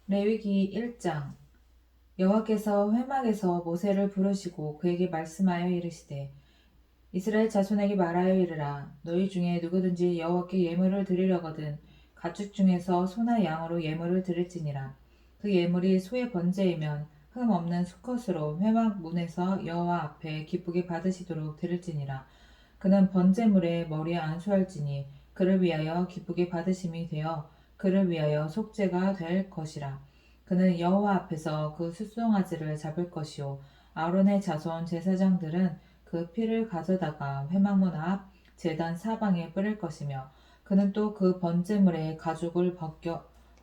레위기 1장. 여호와께서 회막에서 모세를 부르시고 그에게 말씀하여 이르시되 이스라엘 자손에게 말하여 이르라. 너희 중에 누구든지 여호와께 예물을 드리려거든 가축 중에서 소나 양으로 예물을 드릴지니라. 그 예물이 소의 번제이면 흠 없는 수컷으로 회막 문에서 여호와 앞에 기쁘게 받으시도록 드릴지니라. 그는 번제물의 머리에 안수할지니 그를 위하여 기쁘게 받으심이 되어 그를 위하여 속죄가 될 것이라. 그는 여호와 앞에서 그 수송아지를 잡을 것이요 아론의 자손 제사장들은 그 피를 가져다가 회막문 앞 제단 사방에 뿌릴 것이며 그는 또 그 번제물의 가죽을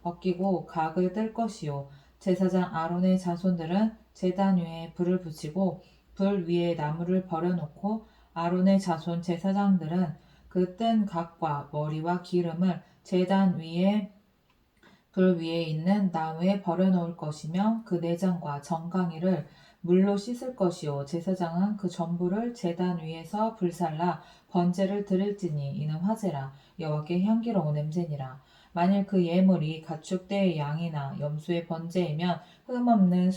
벗기고 각을 뜰 것이요 제사장 아론의 자손들은 제단 위에 불을 붙이고 불 위에 나무를 버려놓고 아론의 자손 제사장들은 그 뜬 각과 머리와 기름을 제단 위에 불 위에 있는 나무에 버려놓을 것이며 그 내장과 정강이를 물로 씻을 것이요 제사장은 그 전부를 제단 위에서 불살라 번제를 드릴지니 이는 화제라 여호와께 향기로운 냄새니라. 만일 그 예물이 가축대의 양이나 염소의 번제이면 흠없는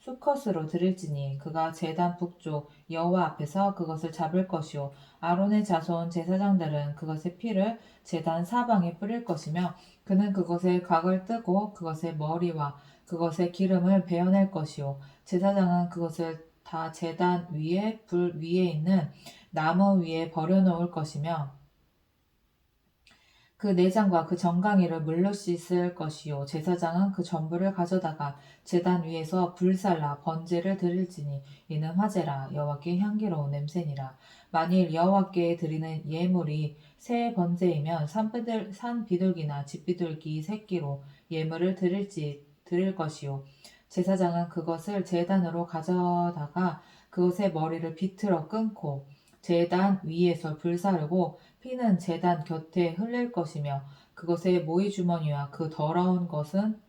수컷으로 드릴지니 그가 제단 북쪽 여호와 앞에서 그것을 잡을 것이요 아론의 자손 제사장들은 그것의 피를 제단 사방에 뿌릴 것이며 그는 그것의 각을 뜨고 그것의 머리와 그것의 기름을 베어낼 것이요 제사장은 그것을 다 제단 위에 불 위에 있는 나무 위에 버려놓을 것이며 그 내장과 그 정강이를 물로 씻을 것이요 제사장은 그 전부를 가져다가 제단 위에서 불살라 번제를 드릴지니 이는 화제라 여호와께 향기로운 냄새니라. 만일 여호와께 드리는 예물이 새 번제이면 산 비둘기나 집 비둘기 새끼로 예물을 드릴 것이요 제사장은 그것을 제단으로 가져다가 그것의 머리를 비틀어 끊고 제단 위에서 불사르고 피는 제단 곁에 흘릴 것이며 그것의 모이주머니와 그 더러운 것은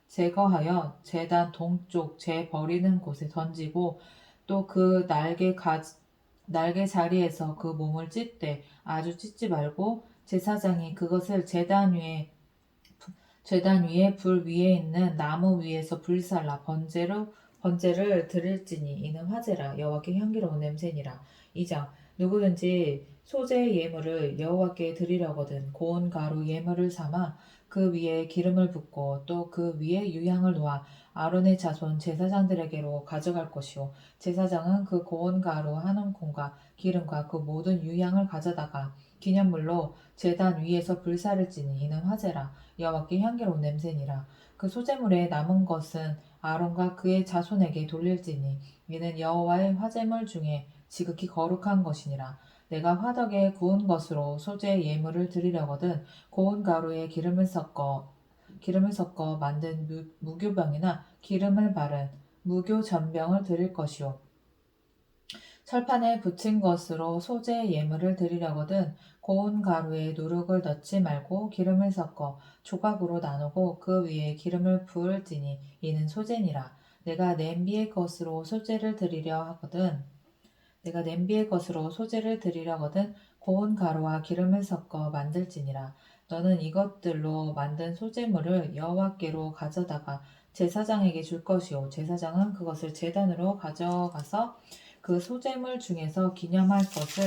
제거하여 제단 동쪽 재 버리는 곳에 던지고 또 그 날개 자리에서 그 몸을 찢되 아주 찢지 말고 제사장이 그것을 제단 위에 불 위에 있는 나무 위에서 불살라 번제를 드릴지니 이는 화제라 여호와께 향기로운 냄새니라. 2장. 누구든지 소재 예물을 여호와께 드리려거든 고운 가루 예물을 삼아 그 위에 기름을 붓고 또 그 위에 유향을 놓아 아론의 자손 제사장들에게로 가져갈 것이요 제사장은 그 고운 가루 한 움큼과 기름과 그 모든 유향을 가져다가 기념물로 제단 위에서 불사를지니 이는 화제라 여호와께 향기로운 냄새니라. 그 소재물에 남은 것은 아론과 그의 자손에게 돌릴지니 이는 여호와의 화제물 중에 지극히 거룩한 것이니라. 내가 화덕에 구운 것으로 소재 예물을 드리려거든 고운 가루에 기름을 섞어 만든 무교병이나 기름을 바른 무교 전병을 드릴 것이요 철판에 붙인 것으로 소재 예물을 드리려거든 고운 가루에 누룩을 넣지 말고 기름을 섞어 조각으로 나누고 그 위에 기름을 부을지니 이는 소재니라. 내가 냄비의 것으로 소재를 드리려거든 고운 가루와 기름을 섞어 만들지니라. 너는 이것들로 만든 소재물을 여호와께로 가져다가 제사장에게 줄 것이요 제사장은 그것을 제단으로 가져가서 그 소재물 중에서 기념할 것을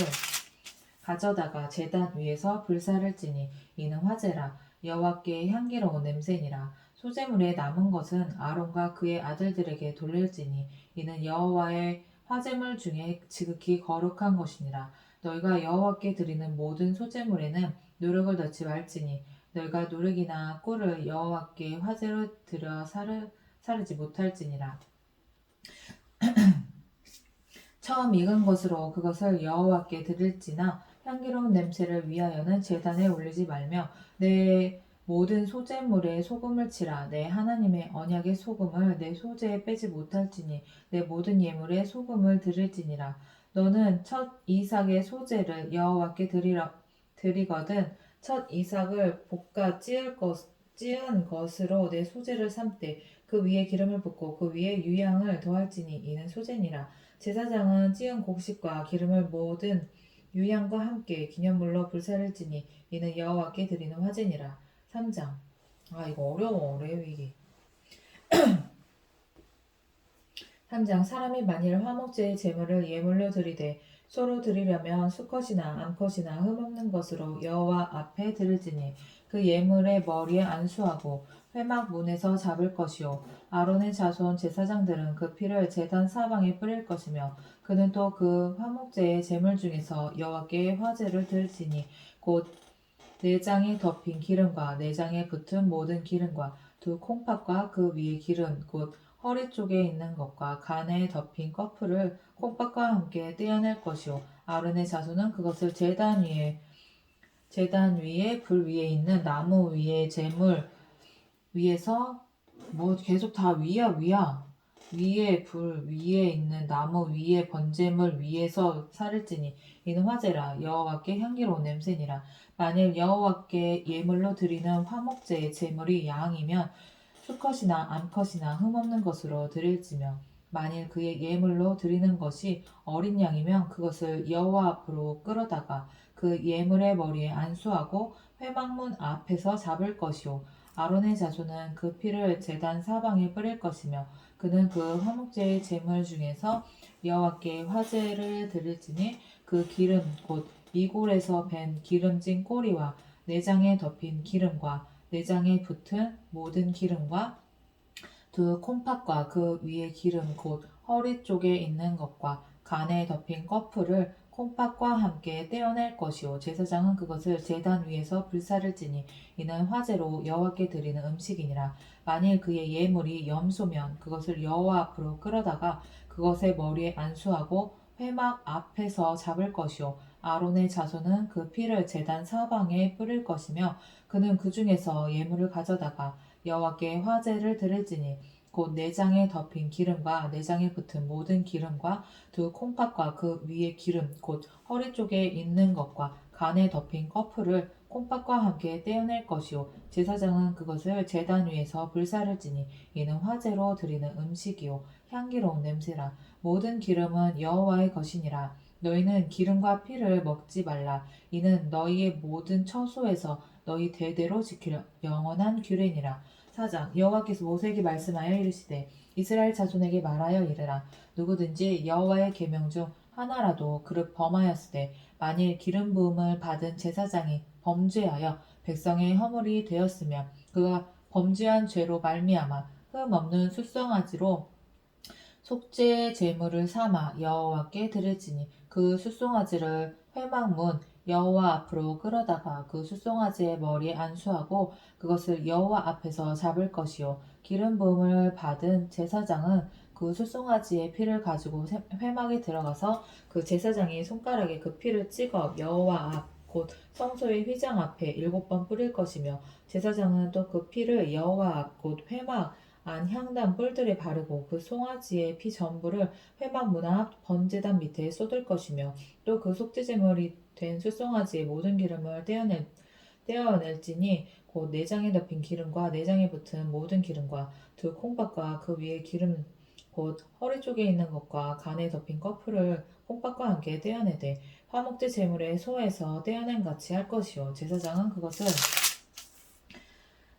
가져다가 제단 위에서 불사를 지니 이는 화제라 여호와께 향기로운 냄새니라. 소재물에 남은 것은 아론과 그의 아들들에게 돌릴지니 이는 여호와의 화제물 중에 지극히 거룩한 것이니라. 너희가 여호와께 드리는 모든 소재물에는 누룩을 넣지 말지니 너희가 누룩이나 꿀을 여호와께 화제로 드려 사르지 못할지니라. 처음 익은 것으로 그것을 여호와께 드릴지나 향기로운 냄새를 위하여는 제단에 올리지 말며 내 모든 소재물에 소금을 치라. 내 하나님의 언약의 소금을 내 소재에 빼지 못할지니 내 모든 예물에 소금을 드릴지니라. 너는 첫 이삭의 소재를 여호와께 드리거든 첫 이삭을 볶아 찌은 것으로 내 소재를 삼되 그 위에 기름을 붓고 그 위에 유향을 더할지니 이는 소재니라. 제사장은 찌은 곡식과 기름을 모든 유향과 함께 기념물로 불사를지니 이는 여호와께 드리는 화제니라. 3장. 이거 어려워 레위기. 3장 사람이 만일 화목제의 제물을 예물로 드리되 소로 드리려면 수컷이나 암컷이나 흠없는 것으로 여호와 앞에 드릴지니 그 예물의 머리에 안수하고 회막 문에서 잡을 것이요 아론의 자손 제사장들은 그 피를 제단 사방에 뿌릴 것이며 그는 또 그 화목제의 제물 중에서 여호와께 화제를 드릴지니 곧 내장에 덮인 기름과 내장에 붙은 모든 기름과 두 콩팥과 그 위에 기름 곧 허리 쪽에 있는 것과 간에 덮인 커플을 콩팥과 함께 떼어낼 것이요 아론의 자손은 그것을 제단 위에 불 위에 있는 나무 위에 제물 위에서 뭐 계속 다 위야 위에 불 위에 있는 나무 위에 번제물 위에서 살을지니 이는 화제라 여호와께 향기로운 냄새니라. 만일 여호와께 예물로 드리는 화목제의 제물이 양이면 수컷이나 암컷이나 흠없는 것으로 드릴지며 만일 그의 예물로 드리는 것이 어린 양이면 그것을 여호와 앞으로 끌어다가 그 예물의 머리에 안수하고 회막문 앞에서 잡을 것이요 아론의 자손은 그 피를 제단 사방에 뿌릴 것이며 그는 그 화목제의 제물 중에서 여호와께 화제를 드릴지니 그 기름 곧 이골에서 밴 기름진 꼬리와 내장에 덮인 기름과 내장에 붙은 모든 기름과 두 콩팥과 그 위에 기름 곧 허리 쪽에 있는 것과 간에 덮인 커플을 콩팥과 함께 떼어낼 것이요 제사장은 그것을 제단 위에서 불사를 지니 이는 화제로 여호와께 드리는 음식이니라. 만일 그의 예물이 염소면 그것을 여호와 앞으로 끌어다가 그것의 머리에 안수하고 회막 앞에서 잡을 것이요 아론의 자손은 그 피를 제단 사방에 뿌릴 것이며 그는 그 중에서 예물을 가져다가 여호와께 화제를 드릴지니 곧 내장에 덮인 기름과 내장에 붙은 모든 기름과 두 콩팥과 그 위에 기름 곧 허리 쪽에 있는 것과 간에 덮인 커플을 콩팥과 함께 떼어낼 것이요 제사장은 그것을 제단 위에서 불사를 지니 이는 화제로 드리는 음식이요 향기로운 냄새라. 모든 기름은 여호와의 것이니라. 너희는 기름과 피를 먹지 말라. 이는 너희의 모든 처소에서 너희 대대로 지킬 영원한 규례니라. 4장 여호와께서 모세에게 말씀하여 이르시되 이스라엘 자손에게 말하여 이르라. 누구든지 여호와의 계명 중 하나라도 그릇 범하였으되 만일 기름 부음을 받은 제사장이 범죄하여 백성의 허물이 되었으면 그가 범죄한 죄로 말미암아 흠 없는 숫송아지로 속죄의 제물을 삼아 여호와께 드릴지니 그 숫송아지를 회막문 여호와 앞으로 끌어다가 그 숫송아지의 머리에 안수하고 그것을 여호와 앞에서 잡을 것이요 기름 부음을 받은 제사장은 그 숫송아지의 피를 가지고 회막에 들어가서 그 제사장이 손가락에 그 피를 찍어 여호와 앞 곧 성소의 휘장 앞에 7번 뿌릴 것이며 제사장은 또 그 피를 여호와 앞 곧 회막 안 향단 뿔들에 바르고 그 송아지의 피 전부를 회막 문 앞 번제단 밑에 쏟을 것이며 또 그 속죄제물이 된 숫송아지의 모든 기름을 떼어낼지니 곧 내장에 덮인 기름과 내장에 붙은 모든 기름과 두 콩팥과 그 위에 기름 곧 허리 쪽에 있는 것과 간에 덮인 커플을 콩팥과 함께 떼어내되 화목제 제물의 소에서 떼어낸 같이 할 것이요 제사장은 그것을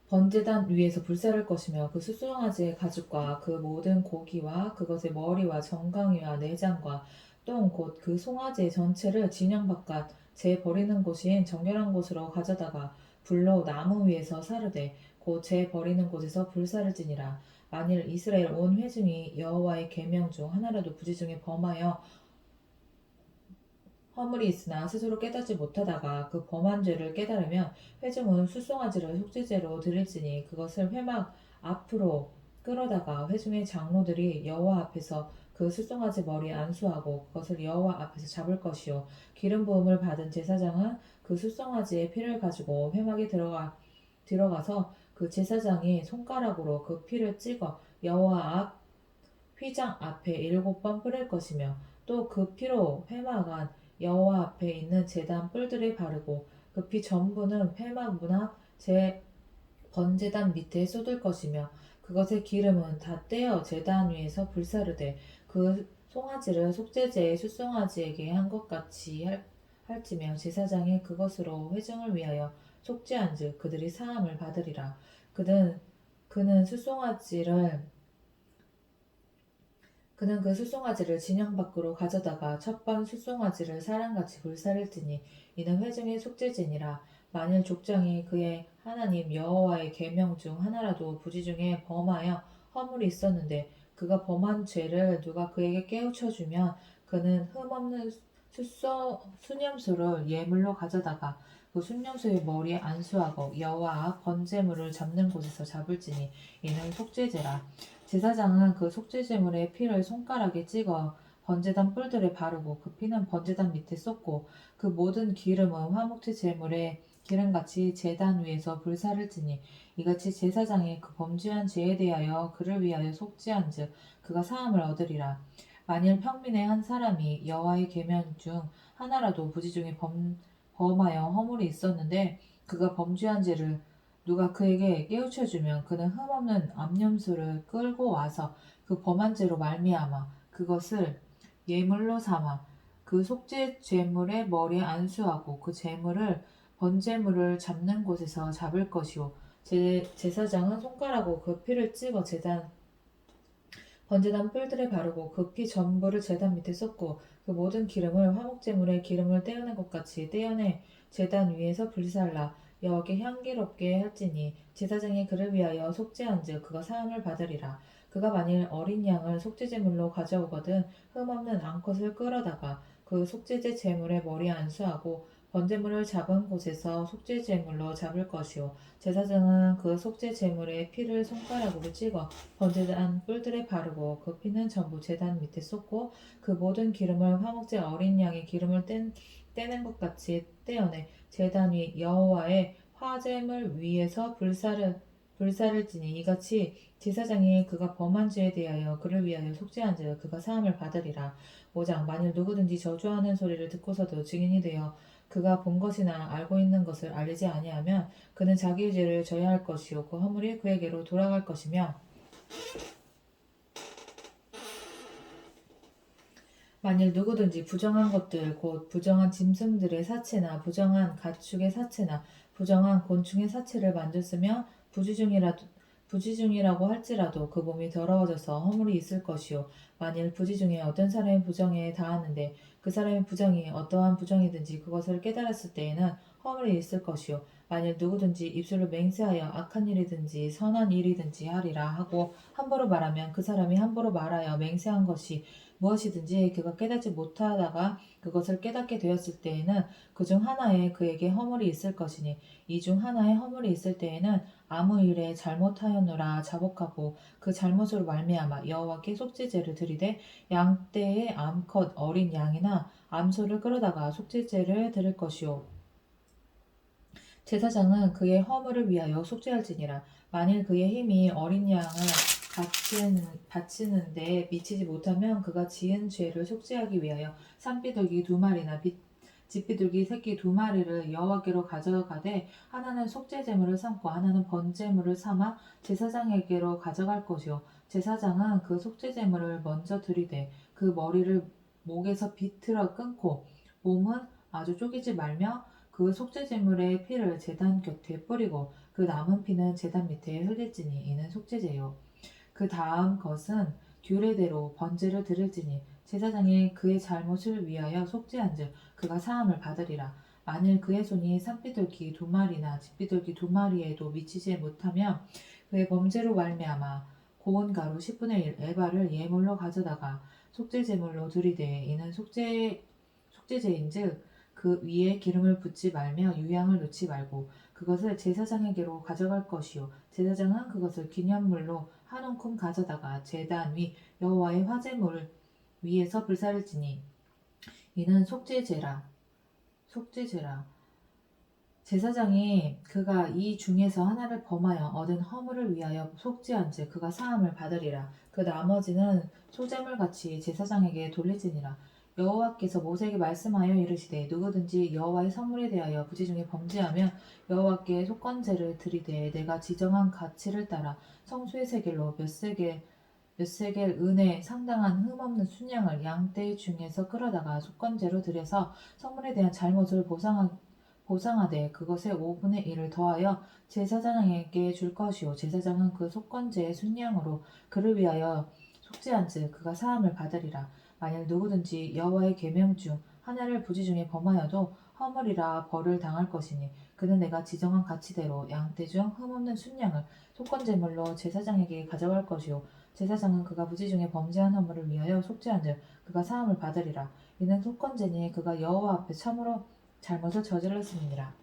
번제단 위에서 불사를 것이며 그 수송아지의 가죽과 그 모든 고기와 그것의 머리와 정강이와 내장과 똥 곧 그 송아지의 전체를 진영 바깥 재 버리는 곳인 정결한 곳으로 가져다가 불로 나무 위에서 사르되 곧 재 버리는 곳에서 불사를 지니라. 만일 이스라엘 온 회중이 여호와의 계명 중 하나라도 부지 중에 범하여 허물이 있으나 스스로 깨닫지 못하다가 그 범한 죄를 깨달으면 회중은 숫송아지를 속죄제로 드릴지니 그것을 회막 앞으로 끌어다가 회중의 장로들이 여호와 앞에서 그 숫송아지 머리에 안수하고 그것을 여호와 앞에서 잡을 것이요 기름 부음을 받은 제사장은 그 숫송아지의 피를 가지고 회막에 들어가서 그 제사장이 손가락으로 그 피를 찍어 여호와 앞 휘장 앞에 7번 뿌릴 것이며 또 그 피로 회막 안 여호와 앞에 있는 제단 뿔들에 바르고 그 피 전부는 회막 문 앞 제 번제단 밑에 쏟을 것이며 그것의 기름은 다 떼어 제단 위에서 불사르되 그 송아지를 속죄제의 숫송아지에게 한 것 같이 할지며 제사장이 그것으로 회중을 위하여 속죄한즉 그들이 사함을 받으리라. 그는 숫송아지를 그는 그 숫송아지를 진영 밖으로 가져다가 첫번 숫송아지를 사람같이 불살을지니 이는 회중의 속죄제니라. 만일 족장이 그의 하나님 여호와의 계명 중 하나라도 부지 중에 범하여 허물이 있었는데 그가 범한 죄를 누가 그에게 깨우쳐 주면 그는 흠없는 수념소를 예물로 가져다가 그 순념소의 머리에 안수하고 여호와 앞 번제물을 잡는 곳에서 잡을지니 이는 속죄제라. 제사장은 그 속죄제물의 피를 손가락에 찍어 번제단 뿔들에 바르고 그 피는 번제단 밑에 쏟고 그 모든 기름은 화목제 제물의 기름같이 제단 위에서 불사를 지니 이같이 제사장이 그 범죄한 죄에 대하여 그를 위하여 속죄한즉 그가 사함을 얻으리라. 만일 평민의 한 사람이 여호와의 계명 중 하나라도 부지 중에 범하여 허물이 있었는데 그가 범죄한 죄를 누가 그에게 깨우쳐주면 그는 흠없는 암염소를 끌고 와서 그 범한 죄로 말미암아 그것을 예물로 삼아 그 속죄 제물의 머리에 안수하고 그 제물을 번제물을 잡는 곳에서 잡을 것이요 제사장은 손가락으로 그 피를 찍어 번제단 뿔들에 바르고 그 피 전부를 제단 밑에 쏟고 그 모든 기름을 화목제물의 기름을 떼어낸 것 같이 떼어내 제단 위에서 불살라 여호와께 향기롭게 할지니 제사장이 그를 위하여 속죄한즉 그가 사함을 받으리라. 그가 만일 어린 양을 속죄제물로 가져오거든 흠없는 암컷을 끌어다가 그 속죄제 제물의 머리에 안수하고 번제물을 잡은 곳에서 속죄제물로 잡을 것이요 제사장은 그 속죄제물의 피를 손가락으로 찍어 번제단 뿔들에 바르고 그 피는 전부 제단 밑에 쏟고 그 모든 기름을 화목제 어린 양의 기름을 떼는 것 같이 떼어내 제단 위 여호와의 화제물 위에서 불사를 지니 이같이 제사장이 그가 범한 죄에 대하여 그를 위하여 속죄한즉 그가 사함을 받으리라. 5장 만일 누구든지 저주하는 소리를 듣고서도 증인이 되어 그가 본 것이나 알고 있는 것을 알리지 아니하면 그는 자기의 죄를 져야 할 것이요 그 허물이 그에게로 돌아갈 것이며 만일 누구든지 부정한 것들 곧 부정한 짐승들의 사체나 부정한 가축의 사체나 부정한 곤충의 사체를 만졌으며 부지중이라고 할지라도 그 몸이 더러워져서 허물이 있을 것이요 만일 부지 중에 어떤 사람이 부정에 닿았는데 그 사람의 부정이 어떠한 부정이든지 그것을 깨달았을 때에는 허물이 있을 것이요 만일 누구든지 입술로 맹세하여 악한 일이든지 선한 일이든지 하리라 하고 함부로 말하면 그 사람이 함부로 말하여 맹세한 것이 무엇이든지 그가 깨닫지 못하다가 그것을 깨닫게 되었을 때에는 그 중 하나에 그에게 허물이 있을 것이니 이 중 하나에 허물이 있을 때에는 아무 일에 잘못하였노라 자복하고 그 잘못으로 말미암아 여호와께 속죄제를 드리되 양떼의 암컷 어린 양이나 암소를 끌어다가 속죄제를 드릴 것이요 제사장은 그의 허물을 위하여 속죄할지니라. 만일 그의 힘이 어린 양을 바치는데 미치지 못하면 그가 지은 죄를 속죄하기 위하여 산비둘기 2마리나 집비둘기 새끼 2마리를 여호와께로 가져가되 하나는 속죄제물을 삼고 하나는 번제물을 삼아 제사장에게로 가져갈 것이요 제사장은 그 속죄제물을 먼저 드리되 그 머리를 목에서 비틀어 끊고 몸은 아주 쪼개지 말며 그 속죄제물의 피를 제단 곁에 뿌리고 그 남은 피는 제단 밑에 흘릴지니 이는 속죄제요. 그 다음 것은 규례대로 번제를 드릴지니 제사장이 그의 잘못을 위하여 속죄한즉 그가 사함을 받으리라. 만일 그의 손이 산비둘기 2마리나 집비둘기 2마리에도 미치지 못하면 그의 범죄로 말미암아 고운 가루 10분의 1 에바를 예물로 가져다가 속죄제물로 드리되 이는 속죄제인즉 그 위에 기름을 붓지 말며 유향을 놓지 말고 그것을 제사장에게로 가져갈 것이요 제사장은 그것을 기념물로 한 움큼 가져다가 제단 위 여호와의 화제물 위에서 불사를지니 이는 속죄제라 제사장이 그가 이 중에서 하나를 범하여 얻은 허물을 위하여 속죄한즉 그가 사함을 받으리라. 그 나머지는 소제물같이 제사장에게 돌릴지니라. 여호와께서 모세에게 말씀하여 이르시되 누구든지 여호와의 성물에 대하여 부지 중에 범죄하면 여호와께 속건제를 드리되 내가 지정한 가치를 따라 성수의 세겔로 몇 세겔 은에 상당한 흠없는 순양을 양떼 중에서 끌어다가 속건제로 드려서 성물에 대한 잘못을 보상하되 그것의 5분의 1을 더하여 제사장에게 줄 것이요 제사장은 그 속건제의 순양으로 그를 위하여 속죄한즉 그가 사함을 받으리라. 만일 누구든지 여호와의 계명 중 하나를 부지 중에 범하여도 허물이라 벌을 당할 것이니 그는 내가 지정한 가치대로 양떼 중 흠없는 순양을 속건제물로 제사장에게 가져갈 것이요 제사장은 그가 부지 중에 범죄한 허물을 위하여 속죄한즉 그가 사함을 받으리라. 이는 속건제니 그가 여호와 앞에 참으로 잘못을 저질렀음이니라.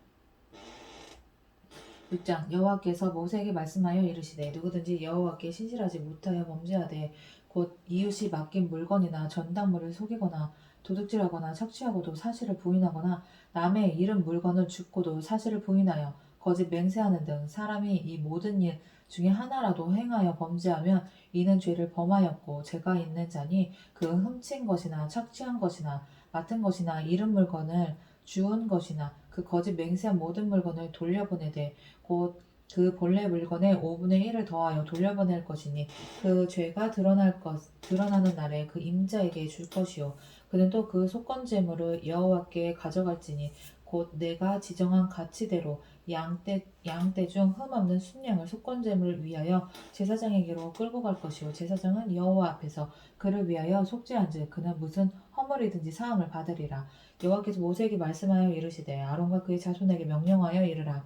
6장 여호와께서 모세에게 말씀하여 이르시되 누구든지 여호와께 신실하지 못하여 범죄하되 곧 이웃이 맡긴 물건이나 전당물을 속이거나 도둑질하거나 착취하고도 사실을 부인하거나 남의 잃은 물건을 줍고도 사실을 부인하여 거짓 맹세하는 등 사람이 이 모든 일 중에 하나라도 행하여 범죄하면 이는 죄를 범하였고 죄가 있는 자니 그 훔친 것이나 착취한 것이나 맡은 것이나 잃은 물건을 주운 것이나 그 거짓 맹세한 모든 물건을 돌려보내되 곧 그 본래 물건의 5분의 1을 더하여 돌려보낼 것이니 그 죄가 드러나는 날에 그 임자에게 줄 것이요 그는 또 그 속건제물을 여호와께 가져갈지니 곧 내가 지정한 가치대로 양떼 중 흠없는 순양을 속건제물을 위하여 제사장에게로 끌고 갈 것이요 제사장은 여호와 앞에서 그를 위하여 속죄한즉 그는 무슨 허물이든지 사함을 받으리라. 여호와께서 모세에게 말씀하여 이르시되 아론과 그의 자손에게 명령하여 이르라.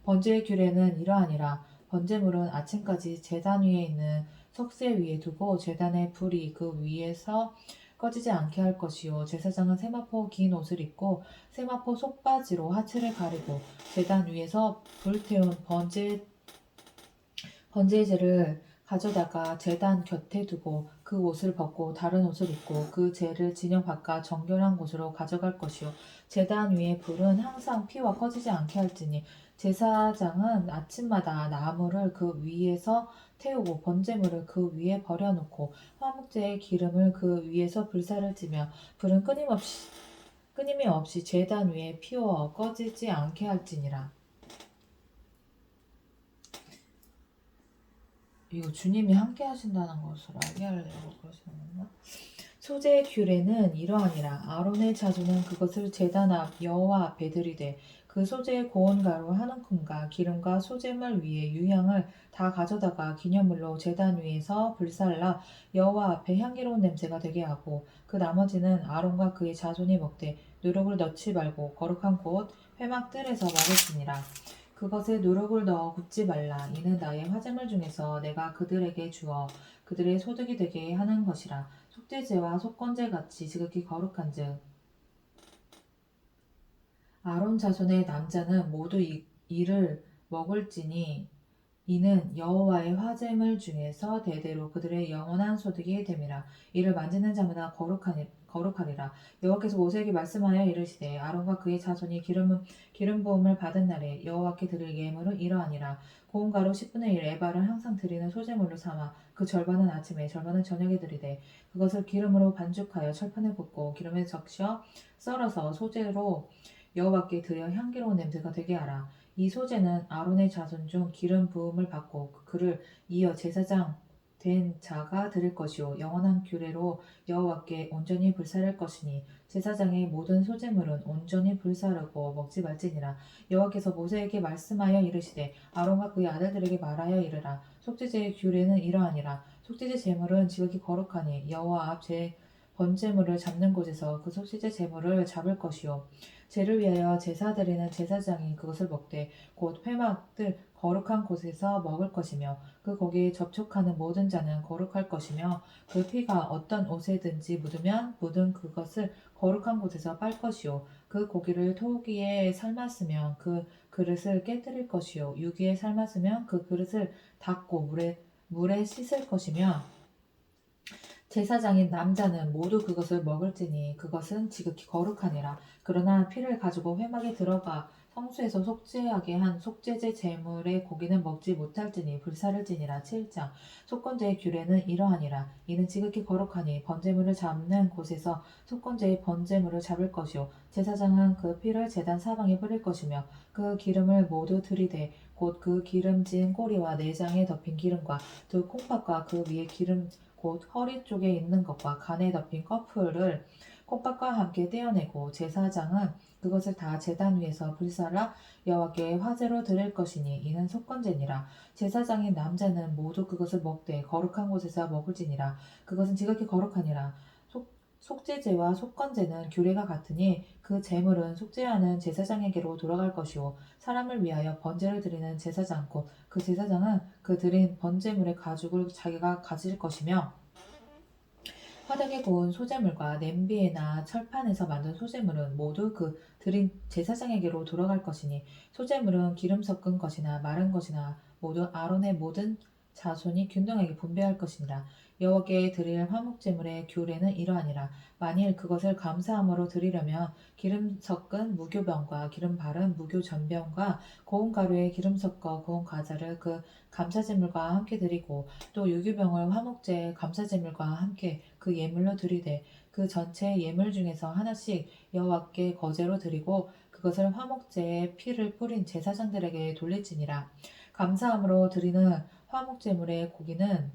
번제의 규례는 이러하니라. 번제물은 아침까지 제단 위에 있는 석쇠 위에 두고 제단의 불이 그 위에서 꺼지지 않게 할 것이요 제사장은 세마포 긴 옷을 입고 세마포 속바지로 하체를 가리고 제단 위에서 불태운 번제의 재를 가져다가 제단 곁에 두고 그 옷을 벗고 다른 옷을 입고 그 재를 진영 바깥 정결한 곳으로 가져갈 것이요 제단 위의 불은 항상 피와 꺼지지 않게 할지니 제사장은 아침마다 나무를 그 위에서 태우고 번제물을 그 위에 버려놓고 화목제의 기름을 그 위에서 불사를 지며 불은 끊임이 없이 제단 위에 피워 꺼지지 않게 할지니라. 이거 주님이 함께 하신다는 것을 알게 하려고 그러시는 건가? 소재의 규례는 이러하니라. 아론의 자손은 그것을 제단 앞 여호와 앞에 들이되 그 소재의 고운 가루 한 움큼과 기름과 소재물 위에 유향을 다 가져다가 기념물로 제단 위에서 불살라 여호와 앞에 향기로운 냄새가 되게 하고 그 나머지는 아론과 그의 자손이 먹되 누룩을 넣지 말고 거룩한 곳 회막 뜰에서 먹을지니라. 그것에 누룩을 넣어 굽지 말라. 이는 나의 화제물 중에서 내가 그들에게 주어 그들의 소득이 되게 하는 것이라. 속죄제와 속건제 같이 지극히 거룩한즉 아론 자손의 남자는 모두 이를 먹을지니 이는 여호와의 화제물 중에서 대대로 그들의 영원한 소득이 됨이라. 이를 만지는 자마다 거룩하리라. 여호와께서 모세에게 말씀하여 이르시되 아론과 그의 자손이 기름 부음을 받은 날에 여호와께 드릴 예물은 이러하니라. 고운 가루 10분의 1 에바를 항상 드리는 소제물로 삼아 그 절반은 아침에 절반은 저녁에 드리되 그것을 기름으로 반죽하여 철판에 붓고 기름에 적셔 썰어서 소제로 여호와께 드려 향기로운 냄새가 되게 하라. 이 소제는 아론의 자손 중 기름 부음을 받고 그를 이어 제사장 된 자가 드릴 것이요 영원한 규례로 여호와께 온전히 불사를 것이니 제사장의 모든 소제물은 온전히 불사르고 먹지 말지니라. 여호와께서 모세에게 말씀하여 이르시되 아론과 그의 아들들에게 말하여 이르라. 속죄제의 규례는 이러하니라. 속죄제 제물은 지극히 거룩하니 여호와 앞 번제물을 잡는 곳에서 그 속죄제 제물을 잡을 것이요 죄를 위하여 제사 드리는 제사장이 그것을 먹되 곧 회막들 거룩한 곳에서 먹을 것이며 그 고기에 접촉하는 모든 자는 거룩할 것이며 그 피가 어떤 옷에든지 묻은 그것을 거룩한 곳에서 빨 것이요 그 고기를 토기에 삶았으면 그 그릇을 깨뜨릴 것이요 유기에 삶았으면 그 그릇을 닦고 물에 씻을 것이며 제사장인 남자는 모두 그것을 먹을지니 그것은 지극히 거룩하니라. 그러나 피를 가지고 회막에 들어가 성소에서 속죄하게 한 속죄제 제물의 고기는 먹지 못할지니 불사를지니라. 7장 속건제의 규례는 이러하니라. 이는 지극히 거룩하니 번제물을 잡는 곳에서 속건제의 번제물을 잡을 것이요 제사장은 그 피를 제단 사방에 뿌릴 것이며 그 기름을 모두 들이되 곧 그 기름진 꼬리와 내장에 덮인 기름과 두 콩팥과 그 위에 기름 곧 허리 쪽에 있는 것과 간에 덮인 커플을 콩팥과 함께 떼어내고 제사장은 그것을 다 제단 위에서 불살라 여호와께 화제로 드릴 것이니 이는 속건제니라. 제사장인 남자는 모두 그것을 먹되 거룩한 곳에서 먹을지니라. 그것은 지극히 거룩하니라. 속죄제와 속건제는 규례가 같으니 그 제물은 속죄하는 제사장에게로 돌아갈 것이요 사람을 위하여 번제를 드리는 제사장 곧 그 제사장은 그 드린 번제물의 가죽을 자기가 가질 것이며 화덕에 구운 소재물과 냄비에나 철판에서 만든 소재물은 모두 그 드린 제사장에게로 돌아갈 것이니 소재물은 기름 섞은 것이나 마른 것이나 모두 아론의 모든 자손이 균등하게 분배할 것이니라. 여호와께 드릴 화목제물의 규례는 이러하니라. 만일 그것을 감사함으로 드리려면 기름 섞은 무교병과 기름 바른 무교전병과 고운 가루에 기름 섞어 구운 과자를 그 감사제물과 함께 드리고 또 유교병을 화목제 감사제물과 함께 그 예물로 드리되 그 전체 예물 중에서 하나씩 여호와께 거제로 드리고 그것을 화목제에 피를 뿌린 제사장들에게 돌릴지니라. 감사함으로 드리는 화목제물의 고기는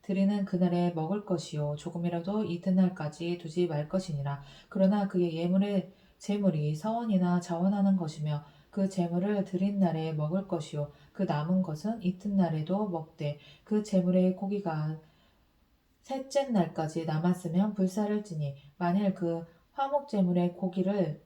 드리는 그날에 먹을 것이요 조금이라도 이튿날까지 두지 말 것이니라. 그러나 그의 예물의 제물이 서원이나 자원하는 것이며 그 제물을 드린 날에 먹을 것이요 그 남은 것은 이튿날에도 먹되 그 제물의 고기가 셋째 날까지 남았으면 불사를 지니 만일 그 화목제물의 고기를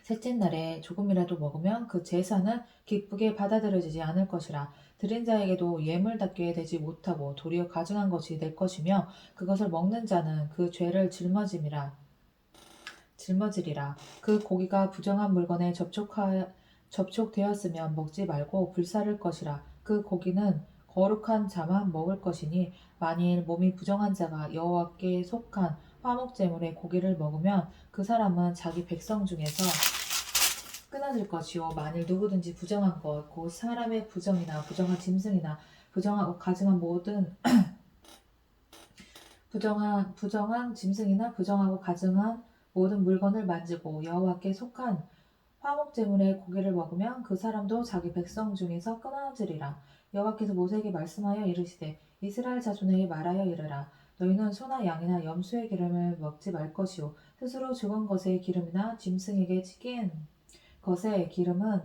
셋째 날에 조금이라도 먹으면 그 제사는 기쁘게 받아들여지지 않을 것이라. 드린 자에게도 예물답게 되지 못하고 도리어 가증한 것이 될 것이며 그것을 먹는 자는 그 죄를 짊어지리라. 그 고기가 부정한 물건에 접촉되었으면 먹지 말고 불사를 것이라. 그 고기는 거룩한 자만 먹을 것이니 만일 몸이 부정한 자가 여호와께 속한 화목제물의 고기를 먹으면 그 사람은 자기 백성 중에서 끊어질 것이요 만일 누구든지 부정한 것 곧 사람의 부정이나 부정한 짐승이나 부정하고 가증한 모든 부정한 짐승이나 부정하고 가증한 모든 물건을 만지고 여호와께 속한 화목제물의 고기를 먹으면 그 사람도 자기 백성 중에서 끊어지리라. 여호와께서 모세에게 말씀하여 이르시되 이스라엘 자손에게 말하여 이르라. 너희는 소나 양이나 염소의 기름을 먹지 말 것이요 스스로 죽은 것의 기름이나 짐승에게 치긴 것의 기름은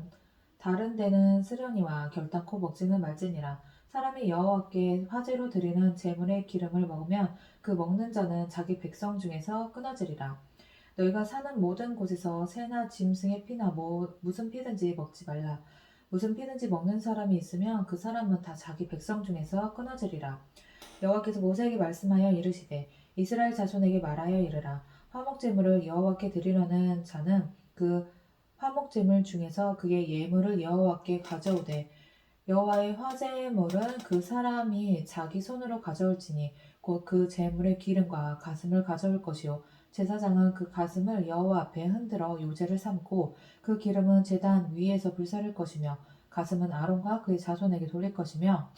다른 데는 쓰려니와 결단코 먹지는 말지니라. 사람이 여호와께 화제로 드리는 제물의 기름을 먹으면 그 먹는 자는 자기 백성 중에서 끊어지리라. 너희가 사는 모든 곳에서 새나 짐승의 피나 무슨 피든지 먹지 말라. 무슨 피든지 먹는 사람이 있으면 그 사람은 다 자기 백성 중에서 끊어지리라. 여호와께서 모세에게 말씀하여 이르시되 이스라엘 자손에게 말하여 이르라. 화목제물을 여호와께 드리려는 자는 그 화목제물 중에서 그의 예물을 여호와께 가져오되 여호와의 화제물은 그 사람이 자기 손으로 가져올지니 곧 그 제물의 기름과 가슴을 가져올 것이요 제사장은 그 가슴을 여호와 앞에 흔들어 요제를 삼고 그 기름은 제단 위에서 불사를 것이며 가슴은 아론과 그의 자손에게 돌릴 것이며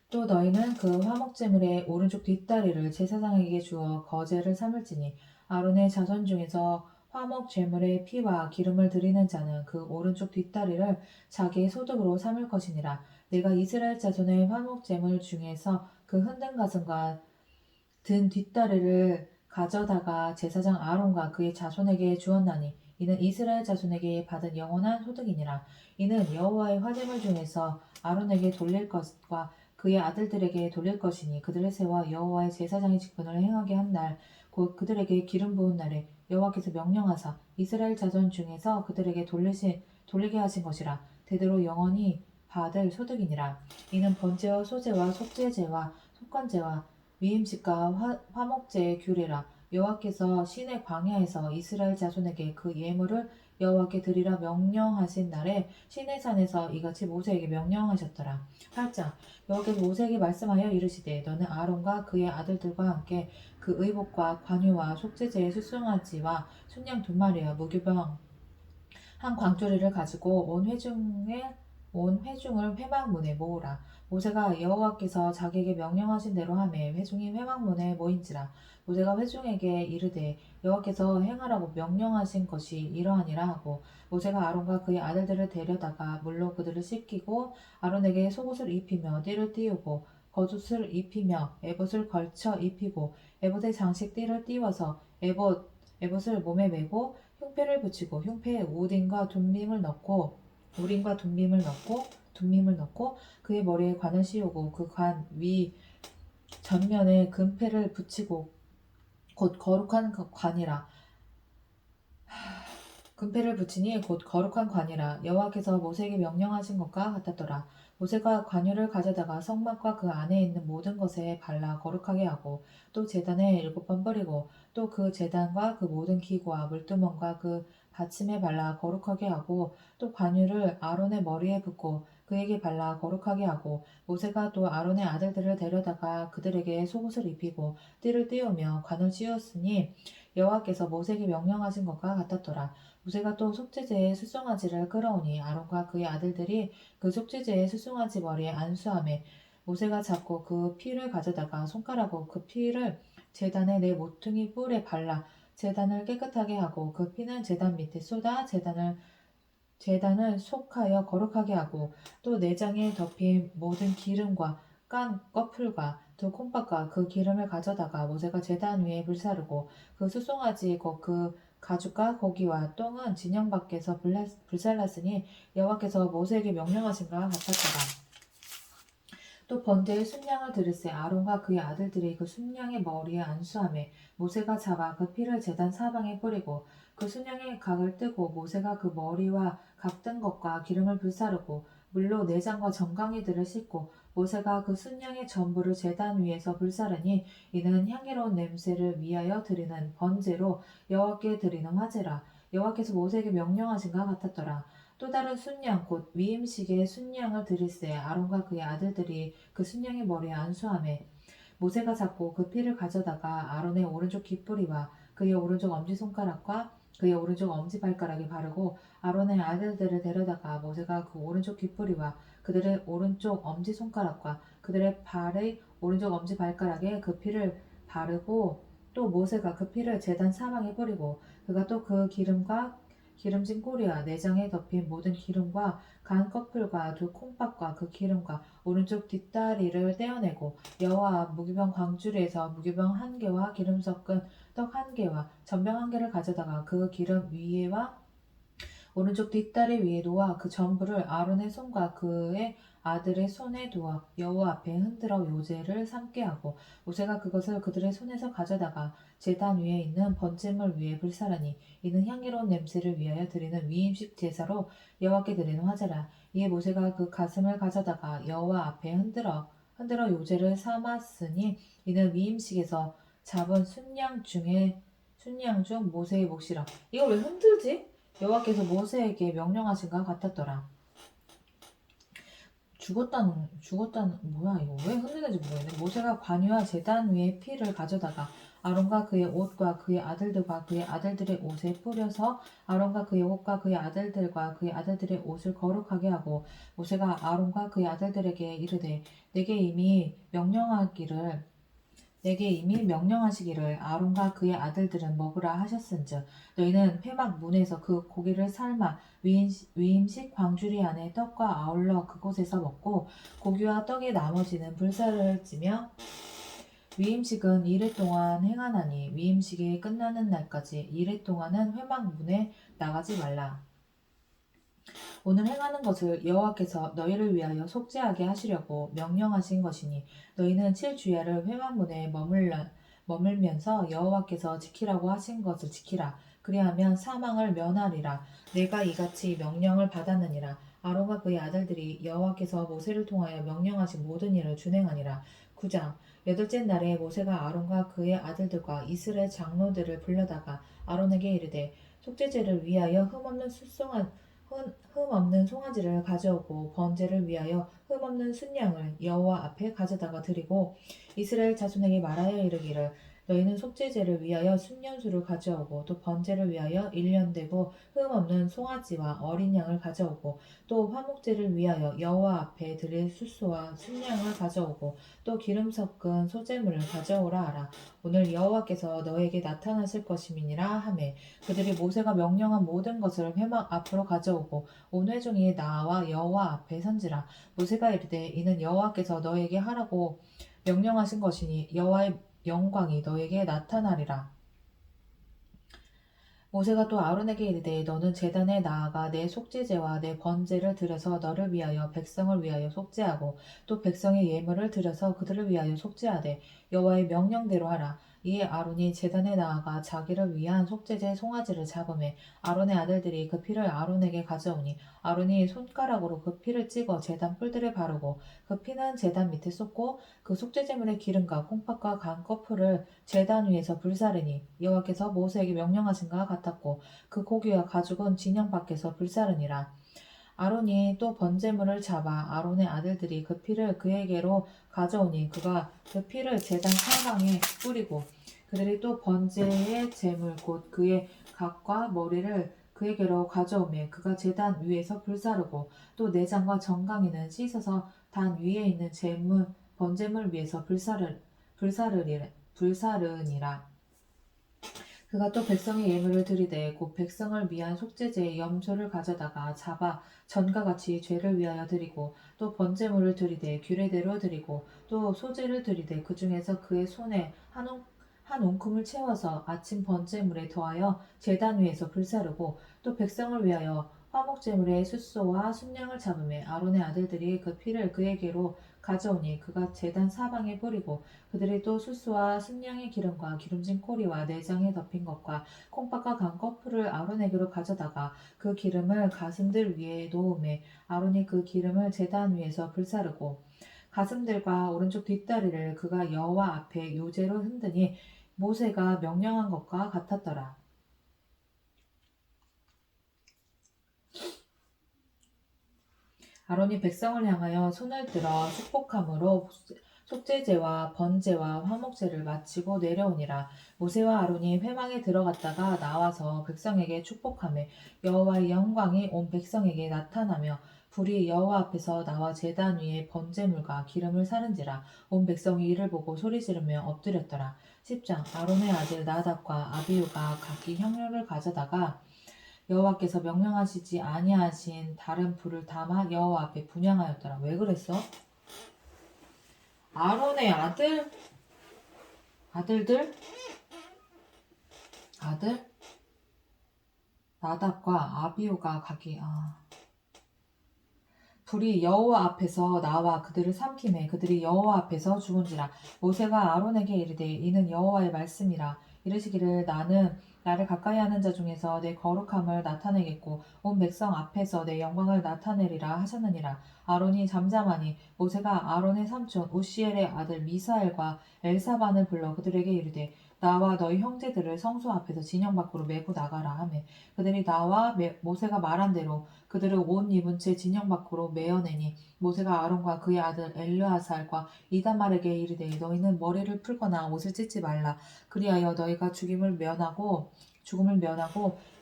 또 너희는 그 화목제물의 오른쪽 뒷다리를 제사장에게 주어 거제를 삼을지니 아론의 자손 중에서 화목 제물의 피와 기름을 드리는 자는 그 오른쪽 뒷다리를 자기의 소득으로 삼을 것이니라. 내가 이스라엘 자손의 화목 제물 중에서 그 흔든 가슴과 든 뒷다리를 가져다가 제사장 아론과 그의 자손에게 주었나니 이는 이스라엘 자손에게 받은 영원한 소득이니라. 이는 여호와의 화제물 중에서 아론에게 돌릴 것과 그의 아들들에게 돌릴 것이니 그들을 세워 여호와의 제사장의 직분을 행하게 한 날 곧 그들에게 기름 부은 날에 여호와께서 명령하사 이스라엘 자손 중에서 그들에게 돌리게 하신 것이라. 대대로 영원히 받을 소득이니라. 이는 번제와 소제와 속죄제와 속건제와 위임식과 화목제의 규례라. 여호와께서 시내 광야에서 이스라엘 자손에게 그 예물을 여호와께 드리라 명령하신 날에 시내산에서 이같이 모세에게 명령하셨더라. 8장 여호와께서 모세에게 말씀하여 이르시되 너는 아론과 그의 아들들과 함께 그 의복과 관유와 속죄제의 수송아지와 순양 2마리와 무교병 한 광조리를 가지고 온 회중을 회막문에 모으라. 모세가 여호와께서 자기에게 명령하신 대로 하매 회중이 회막문에 모인지라. 모세가 회중에게 이르되 여호와께서 행하라고 명령하신 것이 이러하니라 하고 모세가 아론과 그의 아들들을 데려다가 물로 그들을 씻기고 아론에게 속옷을 입히며 띠를 띄우고 겉옷을 입히며 에봇을 걸쳐 입히고 에봇의 장식띠를 띄워서 에봇을 몸에 메고 흉패를 붙이고 흉패에 둠밈을 넣고 그의 머리에 관을 씌우고 그 관 위 전면에 금패를 붙이고 곧 거룩한 관이라. 금패를 붙이니 곧 거룩한 관이라. 여호와께서 모세에게 명령하신 것과 같았더라. 모세가 관유를 가져다가 성막과 그 안에 있는 모든 것에 발라 거룩하게 하고 또 제단에 7번 뿌리고 또 그 제단과 그 모든 기구와 물두멍과 그 받침에 발라 거룩하게 하고 또 관유를 아론의 머리에 붓고 그에게 발라 거룩하게 하고 모세가 또 아론의 아들들을 데려다가 그들에게 속옷을 입히고 띠를 띄우며 관을 씌웠으니 여호와께서 모세에게 명령하신 것과 같았더라. 모세가 또 속죄제의 숫송아지를 끌어오니 아론과 그의 아들들이 그 속죄제의 숫송아지 머리에 안수하매 모세가 잡고 그 피를 가져다가 손가락으로 그 피를 제단의 네 모퉁이 뿔에 발라 제단을 깨끗하게 하고 그 피는 제단 밑에 쏟아 제단을 속하여 거룩하게 하고 또 내장에 덮인 모든 기름과 깐 꺼풀과 두 콩밥과 그 기름을 가져다가 모세가 제단 위에 불사르고 그 숫송아지 그 가죽과 고기와 똥은 진영 밖에서 불살랐으니 여호와께서 모세에게 명령하신 것 같았더라. 또 번제의 순양을 드릴새 아론과 그의 아들들이 그 순양의 머리에 안수하매 모세가 잡아 그 피를 제단 사방에 뿌리고 그 순양의 각을 뜨고 모세가 그 머리와 각 뜬 것과 기름을 불사르고 물로 내장과 정강이들을 씻고 모세가 그 순양의 전부를 제단 위에서 불사르니 이는 향기로운 냄새를 위하여 드리는 번제로 여호와께 드리는 화제라. 여호와께서 모세에게 명령하신 것 같았더라. 또 다른 순양 곧 위임식의 순양을 드릴새 아론과 그의 아들들이 그 순양의 머리에 안수하매 모세가 잡고 그 피를 가져다가 아론의 오른쪽 귓뿌리와 그의 오른쪽 엄지손가락과 그의 오른쪽 엄지발가락에 바르고 아론의 아들들을 데려다가 모세가 그 오른쪽 귓뿌리와 그들의 오른쪽 엄지손가락과 그들의 발의 오른쪽 엄지발가락에 그 피를 바르고 또 모세가 그 피를 제단 사방에 뿌리고 그가 또 그 기름진 꼬리와 내장에 덮인 모든 기름과 간 커플과 두 콩밥과 그 기름과 오른쪽 뒷다리를 떼어내고 여호와 무기병 광주리에서 무기병 1개와 기름 섞은 떡 1개와 전병 1개를 가져다가 그 기름 위에와 오른쪽 뒷다리 위에 놓아 그 전부를 아론의 손과 그의 아들의 손에 두어 여호와 앞에 흔들어 요제를 삼게 하고 모세가 그것을 그들의 손에서 가져다가 제단 위에 있는 번제물 위에 불사르니 이는 향기로운 냄새를 위하여 드리는 위임식 제사로 여호와께 드리는 화제라. 이에 모세가 그 가슴을 가져다가 여호와 앞에 흔들어 요제를 삼았으니 이는 위임식에서 잡은 순양 중 모세의 몫이라. 이거 왜 흔들지? 여호와께서 모세에게 명령하신 것 같았더라. 죽었다는 뭐야 이거 왜 흔드는지 모르겠네. 모세가 관유와 제단 위에 피를 가져다가 아론과 그의 옷과 그의 아들들과 그의 아들들의 옷에 뿌려서 아론과 그의 옷과 그의 아들들과 그의 아들들의 옷을 거룩하게 하고 모세가 아론과 그의 아들들에게 이르되 내게 이미 명령하시기를 아론과 그의 아들들은 먹으라 하셨은즉 너희는 회막 문에서 그 고기를 삶아 위임식 광주리 안에 떡과 아울러 그곳에서 먹고 고기와 떡의 나머지는 불사를 찌며 위임식은 이레 동안 행하나니 위임식이 끝나는 날까지 이레 동안은 회막 문에 나가지 말라. 오늘 행하는 것을 여호와께서 너희를 위하여 속죄하게 하시려고 명령하신 것이니 너희는 7주야를 회막문에 머물면서 여호와께서 지키라고 하신 것을 지키라. 그리하면 사망을 면하리라. 내가 이같이 명령을 받았느니라. 아론과 그의 아들들이 여호와께서 모세를 통하여 명령하신 모든 일을 준행하니라. 9장 8째 날에 모세가 아론과 그의 아들들과 이스라엘 장로들을 불러다가 아론에게 이르되 속죄제를 위하여 흠없는 송아지를 가져오고 번제를 위하여 흠없는 순양을 여호와 앞에 가져다가 드리고 이스라엘 자손에게 말하여 이르기를 너희는 속죄제를 위하여 순년수를 가져오고 또 번제를 위하여 1년 되고 흠 없는 송아지와 어린 양을 가져오고 또 화목제를 위하여 여호와 앞에 드릴 숫소와 순양을 가져오고 또 기름 섞은 소제물을 가져오라 하라. 오늘 여호와께서 너에게 나타나실 것임이니라 하매 그들이 모세가 명령한 모든 것을 회막 앞으로 가져오고 온 회중이 나와 여호와 앞에 선지라. 모세가 이르되 이는 여호와께서 너에게 하라고 명령하신 것이니 여호와의 영광이 너에게 나타나리라. 모세가 또 아론에게 이르되 너는 제단에 나아가 내 속죄제와 내 번제를 드려서 너를 위하여 백성을 위하여 속죄하고 또 백성의 예물을 드려서 그들을 위하여 속죄하되 여호와의 명령대로 하라. 이에 아론이 제단에 나아가 자기를 위한 속죄제 송아지를 잡으매 아론의 아들들이 그 피를 아론에게 가져오니 아론이 손가락으로 그 피를 찍어 제단 뿔들에 바르고 그 피는 제단 밑에 쏟고 그 속죄제물의 기름과 콩팥과 간 거풀을 제단 위에서 불사르니 여호와께서 모세에게 명령하신 것 같았고 그 고기와 가죽은 진영 밖에서 불사르니라. 아론이 또 번제물을 잡아 아론의 아들들이 그 피를 그에게로 가져오니 그가 그 피를 제단 사방에 뿌리고 그들이 또 번제의 제물 곧 그의 각과 머리를 그에게로 가져오며 그가 제단 위에서 불사르고 또 내장과 정강이는 씻어서 단 위에 있는 제물 번제물 위에서 불사르니라. 그가 또 백성의 예물을 드리되 곧 백성을 위한 속죄제의 염소를 가져다가 잡아 전과 같이 죄를 위하여 드리고 또 번제물을 드리되 규례대로 드리고 또 소제를 드리되 그 중에서 그의 손에 한 웅큼을 채워서 아침 번제물에 더하여 제단 위에서 불사르고 또 백성을 위하여 화목제물의 숫소와 순양을 잡으매 아론의 아들들이 그 피를 그에게로 가져오니 그가 제단 사방에 뿌리고 그들이 또 숫소와 순양의 기름과 기름진 코리와 내장에 덮인 것과 콩팥과 간 거풀을 아론에게로 가져다가 그 기름을 가슴들 위에 놓음에 아론이 그 기름을 제단 위에서 불사르고 가슴들과 오른쪽 뒷다리를 그가 여호와 앞에 요제로 흔드니 모세가 명령한 것과 같았더라. 아론이 백성을 향하여 손을 들어 축복함으로 속죄제와 번제와 화목제를 마치고 내려오니라. 모세와 아론이 회막에 들어갔다가 나와서 백성에게 축복하며 여호와의 영광이 온 백성에게 나타나며 불이 여호와 앞에서 나와 제단 위에 번제물과 기름을 사른지라. 온 백성이 이를 보고 소리 지르며 엎드렸더라. 10장 아론의 아들 나답과 아비후가 각기 향료를 가져다가 여호와께서 명령하시지 아니하신 다른 불을 담아 여호와 앞에 분향하였더라. 왜 그랬어? 아론의 아들들 아들 나답과 아비후가 각기 불이 여호와 앞에서 나와 그들을 삼키매 그들이 여호와 앞에서 죽은지라. 모세가 아론에게 이르되 이는 여호와의 말씀이라. 이르시기를 나는 나를 가까이하는 자 중에서 내 거룩함을 나타내겠고 온 백성 앞에서 내 영광을 나타내리라 하셨느니라. 아론이 잠잠하니 모세가 아론의 삼촌 우시엘의 아들 미사엘과 엘사반을 불러 그들에게 이르되 나와 너희 형제들을 성소 앞에서 진영 밖으로 메고 나가라 하매 그들이 나와 모세가 말한 대로 그들을 옷 입은 채 진영 밖으로 메어내니 모세가 아론과 그의 아들 엘르아살과 이다말에게 이르되 너희는 머리를 풀거나 옷을 찢지 말라. 그리하여 너희가 죽음을 면하고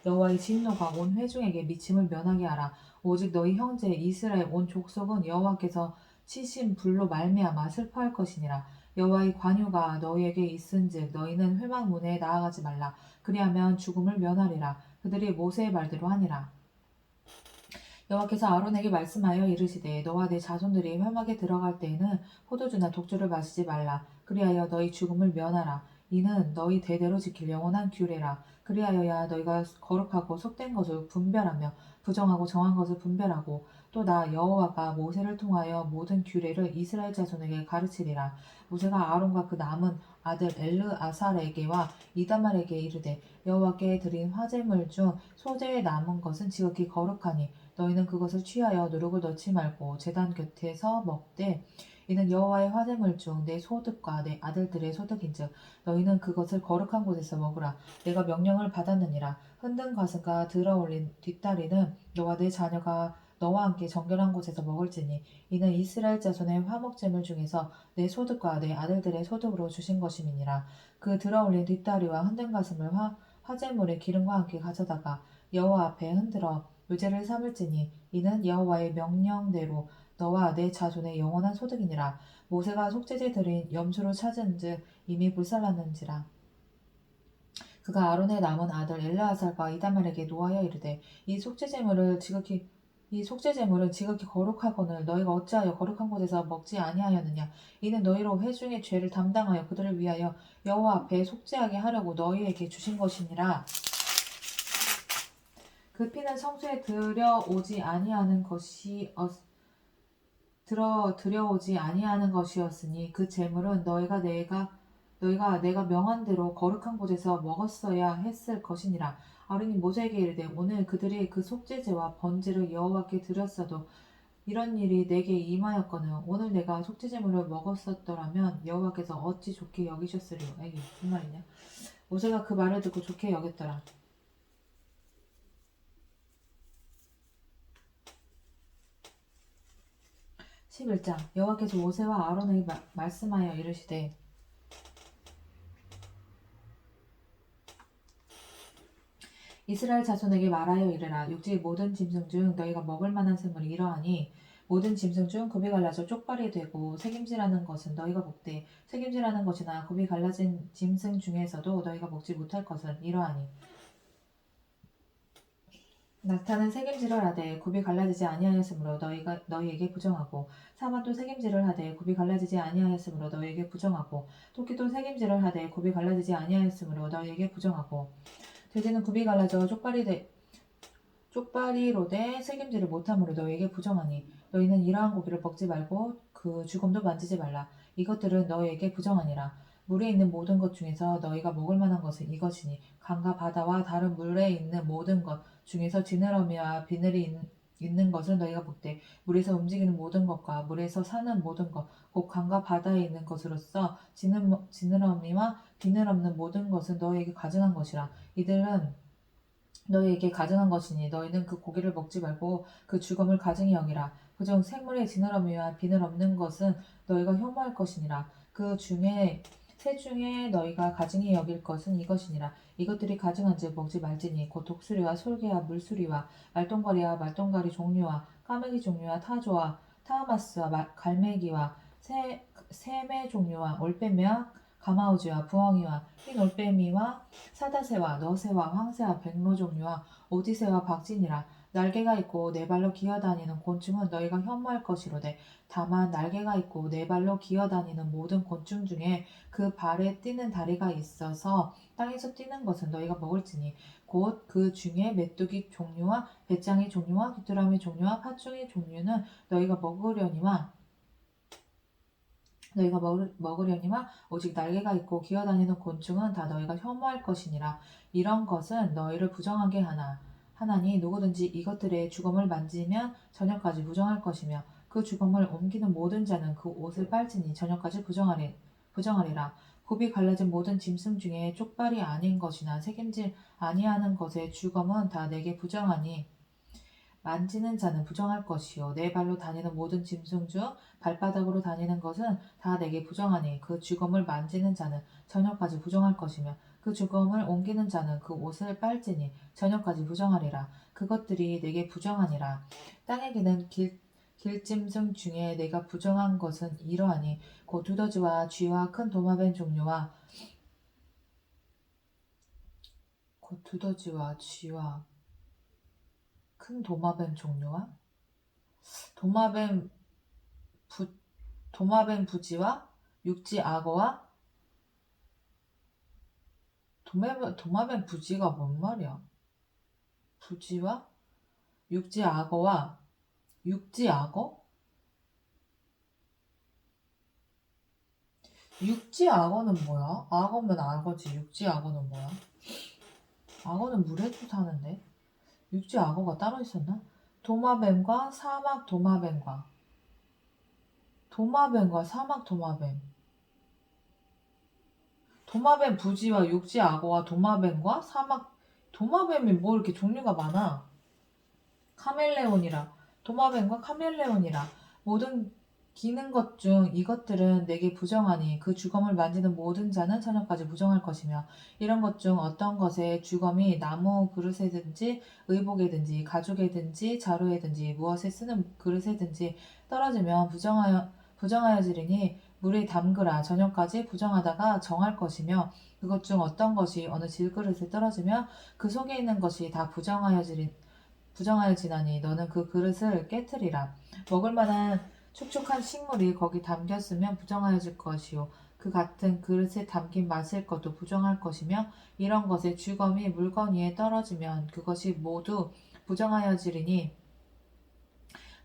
여호와의 진노가 온 회중에게 미침을 면하게 하라. 오직 너희 형제 이스라엘 온 족속은 여호와께서 치신 불로 말미암아 슬퍼할 것이니라. 여호와의 관유가 너희에게 있은즉 너희는 회막 문에 나아가지 말라. 그리하면 죽음을 면하리라. 그들이 모세의 말대로 하니라. 여호와께서 아론에게 말씀하여 이르시되 너와 내 자손들이 회막에 들어갈 때에는 포도주나 독주를 마시지 말라. 그리하여 너희 죽음을 면하라. 이는 너희 대대로 지킬 영원한 규례라. 그리하여야 너희가 거룩하고 속된 것을 분별하며 부정하고 정한 것을 분별하고 또 나 여호와가 모세를 통하여 모든 규례를 이스라엘 자손에게 가르치리라. 모세가 아론과 그 남은 아들 엘르아살에게와 이다말에게 이르되 여호와께 드린 화제물 중 소재에 남은 것은 지극히 거룩하니 너희는 그것을 취하여 누룩을 넣지 말고 제단 곁에서 먹되 이는 여호와의 화제물 중 내 소득과 내 아들들의 소득인즉 너희는 그것을 거룩한 곳에서 먹으라. 내가 명령을 받았느니라. 흔든 가슴과 들어올린 뒷다리는 너와 내 자녀가 너와 함께 정결한 곳에서 먹을지니 이는 이스라엘 자손의 화목제물 중에서 내 소득과 내 아들들의 소득으로 주신 것임이니라. 그 들어올린 뒷다리와 흔든 가슴을 화제물의 기름과 함께 가져다가 여호와 앞에 흔들어 유제를 삼을지니 이는 여호와의 명령대로 너와 내 자손의 영원한 소득이니라. 모세가 속죄제 드린 염소를 찾은즉 이미 불살랐는지라. 그가 아론의 남은 아들 엘르아살과 이다말에게 노하여 이르되 이 속죄제물은 지극히 거룩하거늘 너희가 어찌하여 거룩한 곳에서 먹지 아니하였느냐. 이는 너희로 회중의 죄를 담당하여 그들을 위하여 여호와 앞에 속죄하게 하려고 너희에게 주신 것이니라. 그 피는 성소에 들여오지 아니하는 것이었으니 그 제물은 너희가 내가 명한 대로 거룩한 곳에서 먹었어야 했을 것이니라. 아론이 모세에게 이르되 오늘 그들이 그 속죄제와 번제를 여호와께 드렸어도 이런 일이 내게 임하였거늘 오늘 내가 속죄제물을 먹었었더라면 여호와께서 어찌 좋게 여기셨으리요. 이게 무슨 말이냐. 모세가 그 말을 듣고 좋게 여겼더라. 11장 여호와께서 모세와 아론에게 말씀하여 이르시되 이스라엘 자손에게 말하여 이르라. 육지의 모든 짐승 중 너희가 먹을 만한 생물이 이러하니 모든 짐승 중 굽이 갈라져 쪽발이 되고 새김질하는 것은 너희가 먹되 새김질하는 것이나 굽이 갈라진 짐승 중에서도 너희가 먹지 못할 것은 이러하니 낙타는 새김질을 하되 굽이 갈라지지 아니하였으므로 너희에게 부정하고 사마도 새김질을 하되 굽이 갈라지지 아니하였으므로 너희에게 부정하고 토끼도 새김질을 하되 굽이 갈라지지 아니하였으므로 너희에게 부정하고 돼지는 굽이 갈라져 쪽발이로 돼 새김질을 못함으로 너희에게 부정하니 너희는 이러한 고기를 먹지 말고 그 주검도 만지지 말라. 이것들은 너희에게 부정하니라. 물에 있는 모든 것 중에서 너희가 먹을 만한 것은 이것이니 강과 바다와 다른 물에 있는 모든 것 중에서 지느러미와 비늘이 있는 것을 너희가 먹되 물에서 움직이는 모든 것과 물에서 사는 모든 것 곧 강과 바다에 있는 것으로서 지느러미와 비늘 없는 모든 것은 너희에게 가증한 것이라. 이들은 너희에게 가증한 것이니 너희는 그 고기를 먹지 말고 그 주검을 가증히 여기라. 그중 생물의 지느러미와 비늘 없는 것은 너희가 혐오할 것이니라. 새 중에 너희가 가증히 여길 것은 이것이니라. 이것들이 가증한즉 먹지 말지니 곧 독수리와 솔개와 물수리와 말똥거리와 말똥가리 종류와 까마귀 종류와 타조와 타하마스와 갈매기와 새매 종류와 올빼미와 가마우지와 부엉이와 흰 올빼미와 사다새와 너새와 황새와 백로 종류와 오디새와 박진이라. 날개가 있고 네 발로 기어다니는 곤충은 너희가 혐오할 것이로되 다만 날개가 있고 네 발로 기어다니는 모든 곤충 중에 그 발에 뛰는 다리가 있어서 땅에서 뛰는 것은 너희가 먹을지니 곧 그 중에 메뚜기 종류와 배짱이 종류와 귀뚜라미 종류와 팥종이 종류는 너희가 먹으려니와 오직 날개가 있고 기어다니는 곤충은 다 너희가 혐오할 것이니라. 이런 것은 너희를 부정하게 하나니 누구든지 이것들의 주검을 만지면 저녁까지 부정할 것이며 그 주검을 옮기는 모든 자는 그 옷을 빨지니 저녁까지 부정하리라. 굽이 갈라진 모든 짐승 중에 쪽발이 아닌 것이나 새김질 아니하는 것의 주검은 다 내게 부정하니 만지는 자는 부정할 것이요 네 발로 다니는 모든 짐승 중 발바닥으로 다니는 것은 다 내게 부정하니 그 주검을 만지는 자는 저녁까지 부정할 것이며 그 주검을 옮기는 자는 그 옷을 빨지니 저녁까지 부정하리라. 그것들이 내게 부정하니라. 땅에 기는 길짐승 중에 내가 부정한 것은 이러하니 곧 두더지와 쥐와 큰 도마뱀 종류와 도마뱀 부지와 육지 악어와 도마뱀 부지가 뭔 말이야? 부지와 육지 악어와 육지 악어? 육지 악어는 뭐야? 악어면 악어지. 육지 악어는 뭐야? 악어는 물에도 사는데. 육지 악어가 따로 있었나? 도마뱀과 사막 도마뱀과 사막 도마뱀 부지와 육지 악어와 도마뱀이 뭐 이렇게 종류가 많아. 카멜레온이라 도마뱀과 카멜레온이라. 모든 기는 것 중 이것들은 내게 부정하니 그 주검을 만지는 모든 자는 저녁까지 부정할 것이며, 이런 것 중 어떤 것의 주검이 나무 그릇에든지 의복에든지 가죽에든지 자루에든지 무엇에 쓰는 그릇에든지 떨어지면 부정하여지리니 물에 담그라. 저녁까지 부정하다가 정할 것이며, 그것 중 어떤 것이 어느 질그릇에 떨어지며 그 속에 있는 것이 다 부정하여지나니 너는 그 그릇을 깨트리라. 먹을 만한 촉촉한 식물이 거기 담겼으면 부정하여질 것이요, 그 같은 그릇에 담긴 마실 것도 부정할 것이며, 이런 것의 주검이 물건 위에 떨어지면 그것이 모두 부정하여지리니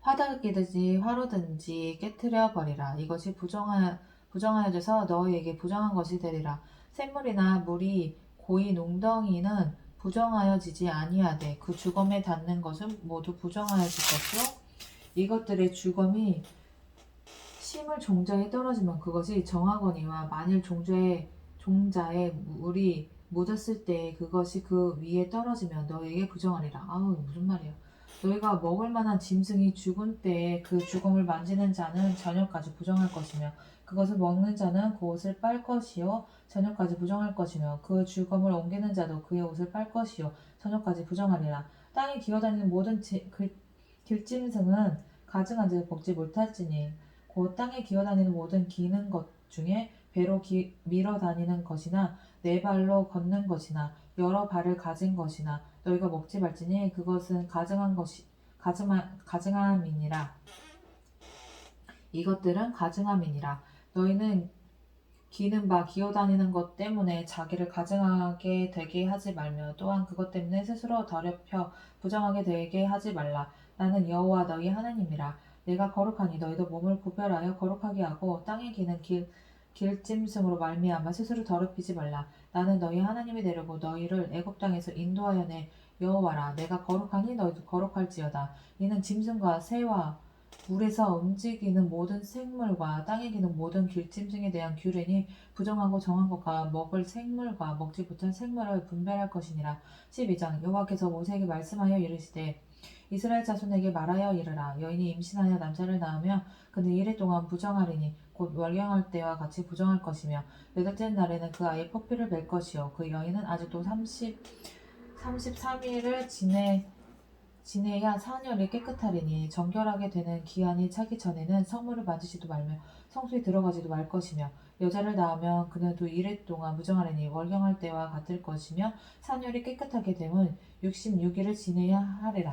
화덕이든지 화로든지 깨트려 버리라. 이것이 부정하여져서 너희에게 부정한 것이 되리라. 샘물이나 물이 고이 농덩이는 부정하여지지 아니하되 그 주검에 닿는 것은 모두 부정하여질 것이요, 이것들의 주검이 심을 종자에 떨어지면 그것이 정하거니와 만일 종자에 물이 묻었을 때 그것이 그 위에 떨어지면 너에게 부정하리라. 아우, 무슨 말이야. 너희가 먹을 만한 짐승이 죽은 때에 그 주검을 만지는 자는 저녁까지 부정할 것이며, 그것을 먹는 자는 그 옷을 빨 것이요 저녁까지 부정할 것이며, 그 주검을 옮기는 자도 그의 옷을 빨 것이요 저녁까지 부정하리라. 땅에 기어다니는 모든 길짐승은 가증한 즉 먹지 못할지니 곧 땅에 기어다니는 모든 기는 것 중에 배로 밀어 다니는 것이나 네 발로 걷는 것이나 여러 발을 가진 것이나 너희가 먹지 말지니 그것은 가증함이니라. 이것들은 가증함이니라. 너희는 기는 바 기어다니는 것 때문에 자기를 가증하게 되게 하지 말며, 또한 그것 때문에 스스로 더럽혀 부정하게 되게 하지 말라. 나는 여호와 너희 하나님이라. 내가 거룩하니 너희도 몸을 구별하여 거룩하게 하고 땅에 기는 길짐승으로 말미암아 스스로 더럽히지 말라. 나는 너희 하나님이 되려고 너희를 애굽 땅에서 인도하여 내 여호와라. 내가 거룩하니 너희도 거룩할지어다. 이는 짐승과 새와 물에서 움직이는 모든 생물과 땅에 기는 모든 길짐승에 대한 규례니 부정하고 정한 것과 먹을 생물과 먹지 못할 생물을 분별할 것이니라. 12장. 여호와께서 모세에게 말씀하여 이르시되 이스라엘 자손에게 말하여 이르라. 여인이 임신하여 남자를 낳으며 그는 이래 동안 부정하리니 곧 월경할 때와 같이 부정할 것이며, 여덟째 날에는 그 아이의 포피를 뵐 것이요 그 여인은 아직도 33일을 지내야 사년이 깨끗하리니 정결하게 되는 기한이 차기 전에는 성물을 만지지도 말며 성소에 들어가지도 말 것이며, 여자를 낳으면 그는 또 이래 동안 무정하리니 월경할 때와 같을 것이며, 사년이 깨끗하게 되면 66일을 지내야 하리라.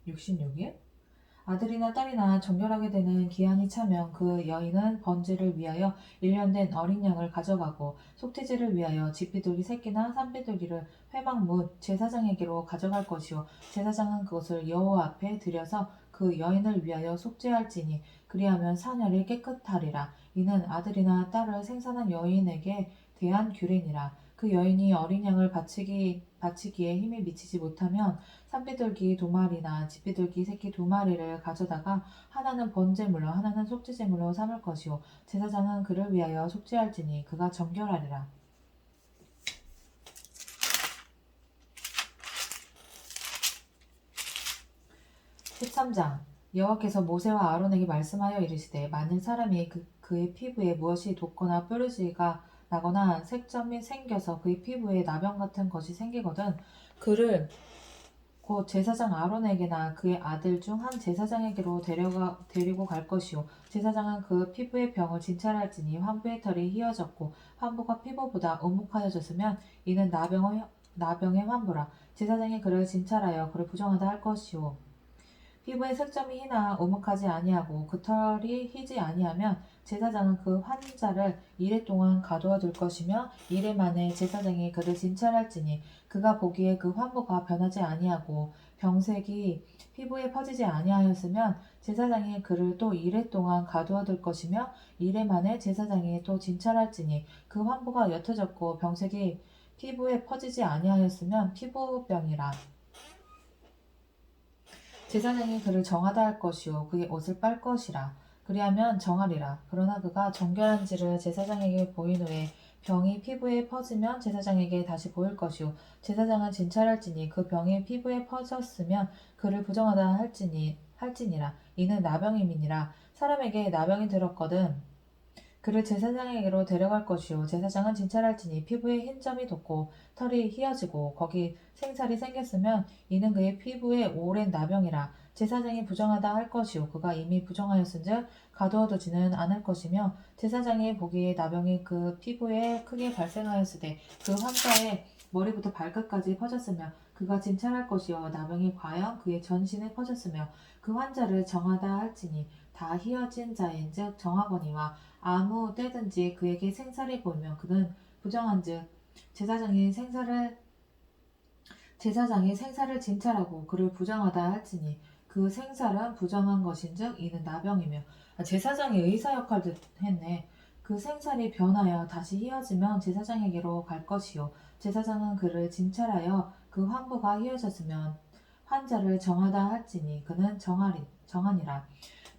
66일? 아들이나 딸이나 정결하게 되는 기한이 차면 그 여인은 번제를 위하여 1년 된 어린 양을 가져가고 속죄제를 위하여 집비둘기 새끼나 산비둘기를 회막 뭇 제사장에게로 가져갈 것이요, 제사장은 그것을 여호와 앞에 들여서 그 여인을 위하여 속죄할지니 그리하면 사년이 깨끗하리라. 이는 아들이나 딸을 생산한 여인에게 대한 규례니라. 그 여인이 어린 양을 바치기에 힘이 미치지 못하면 산비둘기 2마리나 집비둘기 새끼 2마리를 가져다가 하나는 번제물로 하나는 속죄제물로 삼을 것이요, 제사장은 그를 위하여 속죄할지니 그가 정결하리라. 13장. 여호와께서 모세와 아론에게 말씀하여 이르시되 만일 사람이 그의 피부에 무엇이 돋거나 뾰루지가 나거나 색점이 생겨서 그의 피부에 나병 같은 것이 생기거든 그를 곧 제사장 아론에게나 그의 아들 중 한 제사장에게로 데리고 갈 것이요, 제사장은 그 피부의 병을 진찰할지니 환부의 털이 휘어졌고 환부가 피부보다 오목하여졌으면 이는 나병의 환부라. 제사장이 그를 진찰하여 그를 부정하다 할 것이요, 피부에 색점이 희나 오목하지 아니하고 그 털이 희지 아니하면 제사장은 그 환자를 이래 동안 가두어 둘 것이며, 이래 만에 제사장이 그를 진찰할지니 그가 보기에 그 환부가 변하지 아니하고 병색이 피부에 퍼지지 아니하였으면 제사장이 그를 또 이래 동안 가두어 둘 것이며, 이래 만에 제사장이 또 진찰할지니 그 환부가 옅어졌고 병색이 피부에 퍼지지 아니하였으면 피부병이라. 제사장이 그를 정하다 할 것이요 그의 옷을 빨 것이라. 그리하면 정하리라. 그러나 그가 정결한지를 제사장에게 보인 후에 병이 피부에 퍼지면 제사장에게 다시 보일 것이요 제사장은 진찰할지니 그 병이 피부에 퍼졌으면 그를 부정하다 할지니라 이는 나병임이니라 사람에게 나병이 들었거든 그를 제사장에게로 데려갈 것이요 제사장은 진찰할지니 피부에 흰 점이 돋고 털이 휘어지고 거기 생살이 생겼으면 이는 그의 피부에 오랜 나병이라 제사장이 부정하다 할 것이요 그가 이미 부정하였은즉 가두어두지는 않을 것이며 제사장이 보기에 나병이 그 피부에 크게 발생하였으되 그 환자의 머리부터 발끝까지 퍼졌으며 그가 진찰할 것이요 나병이 과연 그의 전신에 퍼졌으며 그 환자를 정하다 할지니 다 휘어진 자인즉 정하거니와 아무 때든지 그에게 생살이 보이면 그는 부정한즉 제사장이 생살을 진찰하고 그를 부정하다 할지니 그 생살은 부정한 것인즉 이는 나병이며 제사장이 의사 역할도 했네. 그 생살이 변하여 다시 휘어지면 제사장에게로 갈 것이요 제사장은 그를 진찰하여 그 환부가 휘어졌으면 환자를 정하다 할지니 그는 정하니라.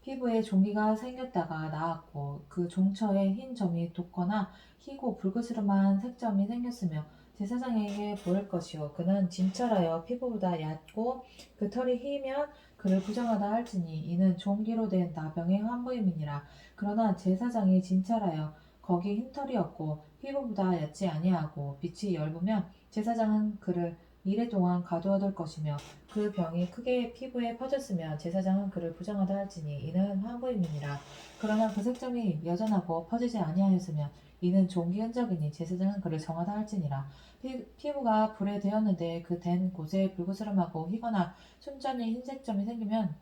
피부에 종기가 생겼다가 나았고 그 종처에 흰 점이 돋거나 희고 붉으스름한 색점이 생겼으며 제사장에게 보일 것이요 그는 진찰하여 피부보다 얕고 그 털이 희면 그를 부정하다 할지니 이는 종기로 된 나병의 환부임이니라 그러나 제사장이 진찰하여 거기 흰 털이 없고 피부보다 얕지 아니하고 빛이 엷으면 제사장은 그를 이래 동안 가두어둘 것이며 그 병이 크게 피부에 퍼졌으며 제사장은 그를 부정하다 할지니 이는 환부임이니라 그러나 그 색점이 여전하고 퍼지지 아니하였으면 이는 종기 흔적이니 제사장은 그를 정하다 할지니라 피부가 불에 데었는데 그 댄 곳에 불구스름하고 휘거나 순전히 흰색점이 생기면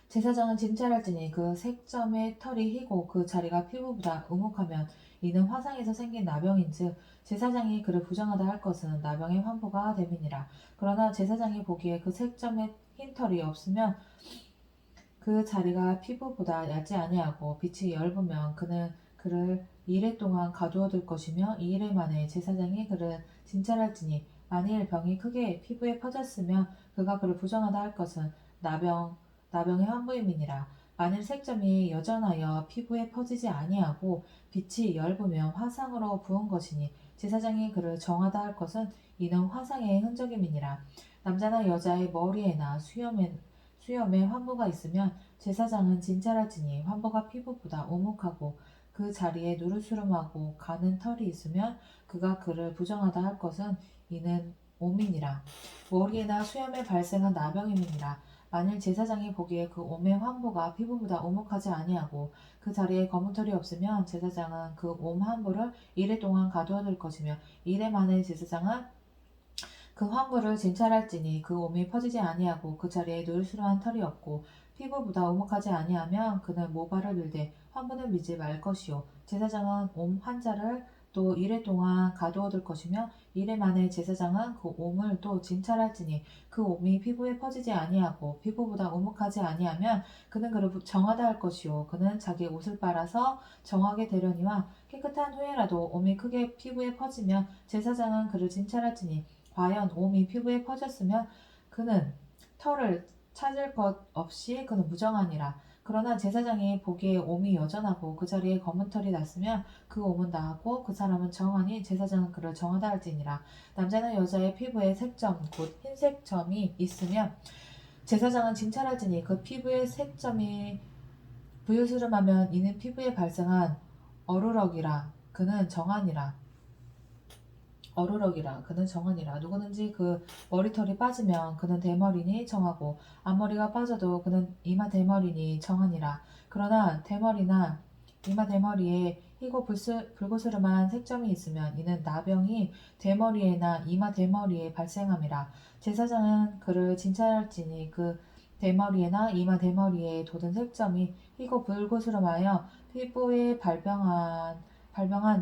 제사장은 진찰할지니 그 색점의 털이 희고 그 자리가 피부보다 우묵하면 이는 화상에서 생긴 나병인즉 제사장이 그를 부정하다 할 것은 나병의 환부가 됨이니라. 그러나 제사장이 보기에 그 색점의 흰 털이 없으면 그 자리가 피부보다 얕지 아니하고 빛이 엷으면 그는 그를 이래 동안 가두어둘 것이며 이 일에 만에 제사장이 그를 진찰할지니 만일 병이 크게 피부에 퍼졌으면 그가 그를 부정하다 할 것은 나병의 환부임이니라. 만일 색점이 여전하여 피부에 퍼지지 아니하고 빛이 엷으면 화상으로 부은 것이니 제사장이 그를 정하다 할 것은 이는 화상의 흔적임이니라. 남자나 여자의 머리에나 수염에 환부가 있으면 제사장은 진찰할지니 환부가 피부보다 오목하고 그 자리에 누르스름하고 가는 털이 있으면 그가 그를 부정하다 할 것은 이는 오민이라. 머리에나 수염에 발생한 나병임이니라. 만일 제사장이 보기에 그 옴의 환부가 피부보다 오목하지 아니하고 그 자리에 검은 털이 없으면 제사장은 그 옴 환부를 이래 동안 가두어둘 것이며 이래 만에 제사장은 그 환부를 진찰할지니 그 옴이 퍼지지 아니하고 그 자리에 누르스름한 털이 없고 피부보다 오목하지 아니하면 그는 모발을 밀되 환부는 밀지 말 것이요 제사장은 옴 환자를 또 이래 동안 가두어둘 것이며 이래 만에 제사장은 그 옴을 또 진찰할지니 그 옴이 피부에 퍼지지 아니하고 피부보다 오목하지 아니하면 그는 그를 정하다 할 것이요 그는 자기 옷을 빨아서 정하게 되려니와 깨끗한 후에라도 옴이 크게 피부에 퍼지면 제사장은 그를 진찰할지니 과연 옴이 피부에 퍼졌으면 그는 털을 찾을 것 없이 그는 무정하니라. 그러나 제사장이 보기에 옴이 여전하고 그 자리에 검은 털이 났으면 그 옴은 나하고 그 사람은 정하니 제사장은 그를 정하다 할지니라. 남자나 여자의 피부에 색점 곧 흰색 점이 있으면 제사장은 진찰할지니 그 피부의 색점이 부유스름하면 이는 피부에 발생한 어루럭이라 그는 정하니라. 그는 정하니라. 누구든지 그 머리털이 빠지면 그는 대머리니 정하고 앞머리가 빠져도 그는 이마 대머리니 정하니라. 그러나 대머리나 이마 대머리에 희고 불구스름한 색점이 있으면 이는 나병이 대머리에나 이마 대머리에 발생함이라. 제사장은 그를 진찰할지니 그 대머리에나 이마 대머리에 돋은 색점이 희고 불구스름하여 피부에 발병한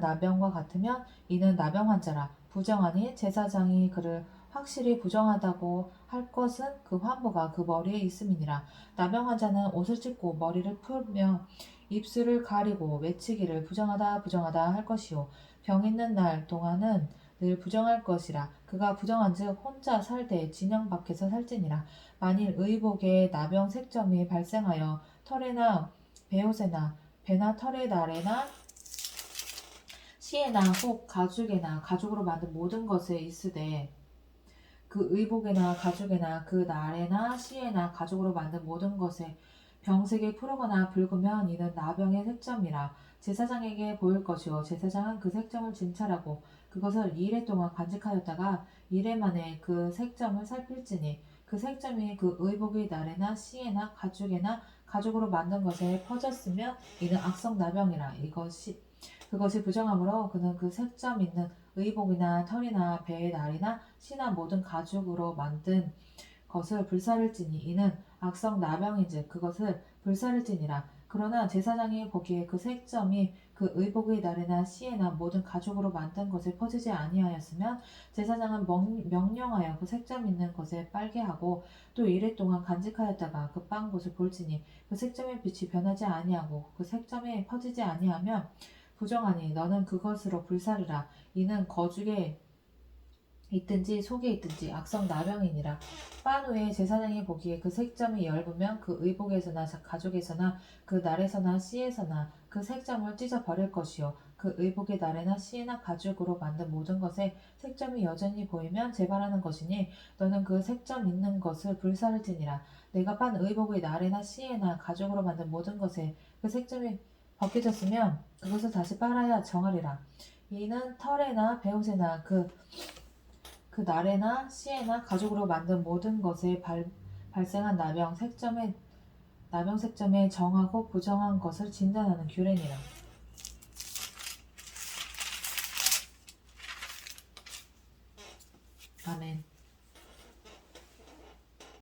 나병과 같으면 이는 나병 환자라. 부정하니 제사장이 그를 확실히 부정하다고 할 것은 그 환부가 그 머리에 있음이니라. 나병 환자는 옷을 찢고 머리를 풀며 입술을 가리고 외치기를 부정하다 할 것이요 병 있는 날 동안은 늘 부정할 것이라. 그가 부정한즉 혼자 살되 진영 밖에서 살지니라. 만일 의복에 나병 색점이 발생하여 털에나 베옷에나 배나 털의 날에나 시에나 혹 가죽에나 가죽으로 만든 모든 것에 있으되 그 의복에나 가죽에나 그 날에나 시에나 가죽으로 만든 모든 것에 병색이 푸르거나 붉으면 이는 나병의 색점이라 제사장에게 보일 것이요 제사장은 그 색점을 진찰하고 그것을 2일 동안 간직하였다가 2일 만에 그 색점을 살필지니 그 색점이 그 의복의 날에나 시에나 가죽에나 가죽으로 만든 것에 퍼졌으며 이는 악성 나병이라 그것이 부정하므로 그는 그 색점 있는 의복이나 털이나 배의 날이나 시나 모든 가죽으로 만든 것을 불사를지니 이는 악성 나병인즉 그것을 불사를지니라. 그러나 제사장이 보기에 그 색점이 그 의복의 날에나 시에나 모든 가죽으로 만든 것에 퍼지지 아니하였으면 제사장은 명령하여 그 색점 있는 것에 빨게 하고 또 2일 동안 간직하였다가 그 빤 곳을 볼지니 그 색점의 빛이 변하지 아니하고 그 색점에 퍼지지 아니하면 부정하니 너는 그것으로 불사르라. 이는 거죽에 있든지 속에 있든지 악성 나병이니라. 빤 후에 제사장이 보기에 그 색점이 엷으면 그 의복에서나 가죽에서나 그 날에서나 씨에서나 그 색점을 찢어 버릴 것이요 그 의복의 날에나 씨나 가죽으로 만든 모든 것에 색점이 여전히 보이면 재발하는 것이니 너는 그 색점 있는 것을 불사를지니라. 내가 빤 의복의 날에나 씨에나 가죽으로 만든 모든 것에 그 색점이 벗겨졌으면 그것을 다시 빨아야 정하리라. 이는 털에나 베옷에나 그 날에나 시에나 가죽으로 만든 모든 것에 발생한 나병 색점에 정하고 부정한 것을 진단하는 규례니라. 아멘.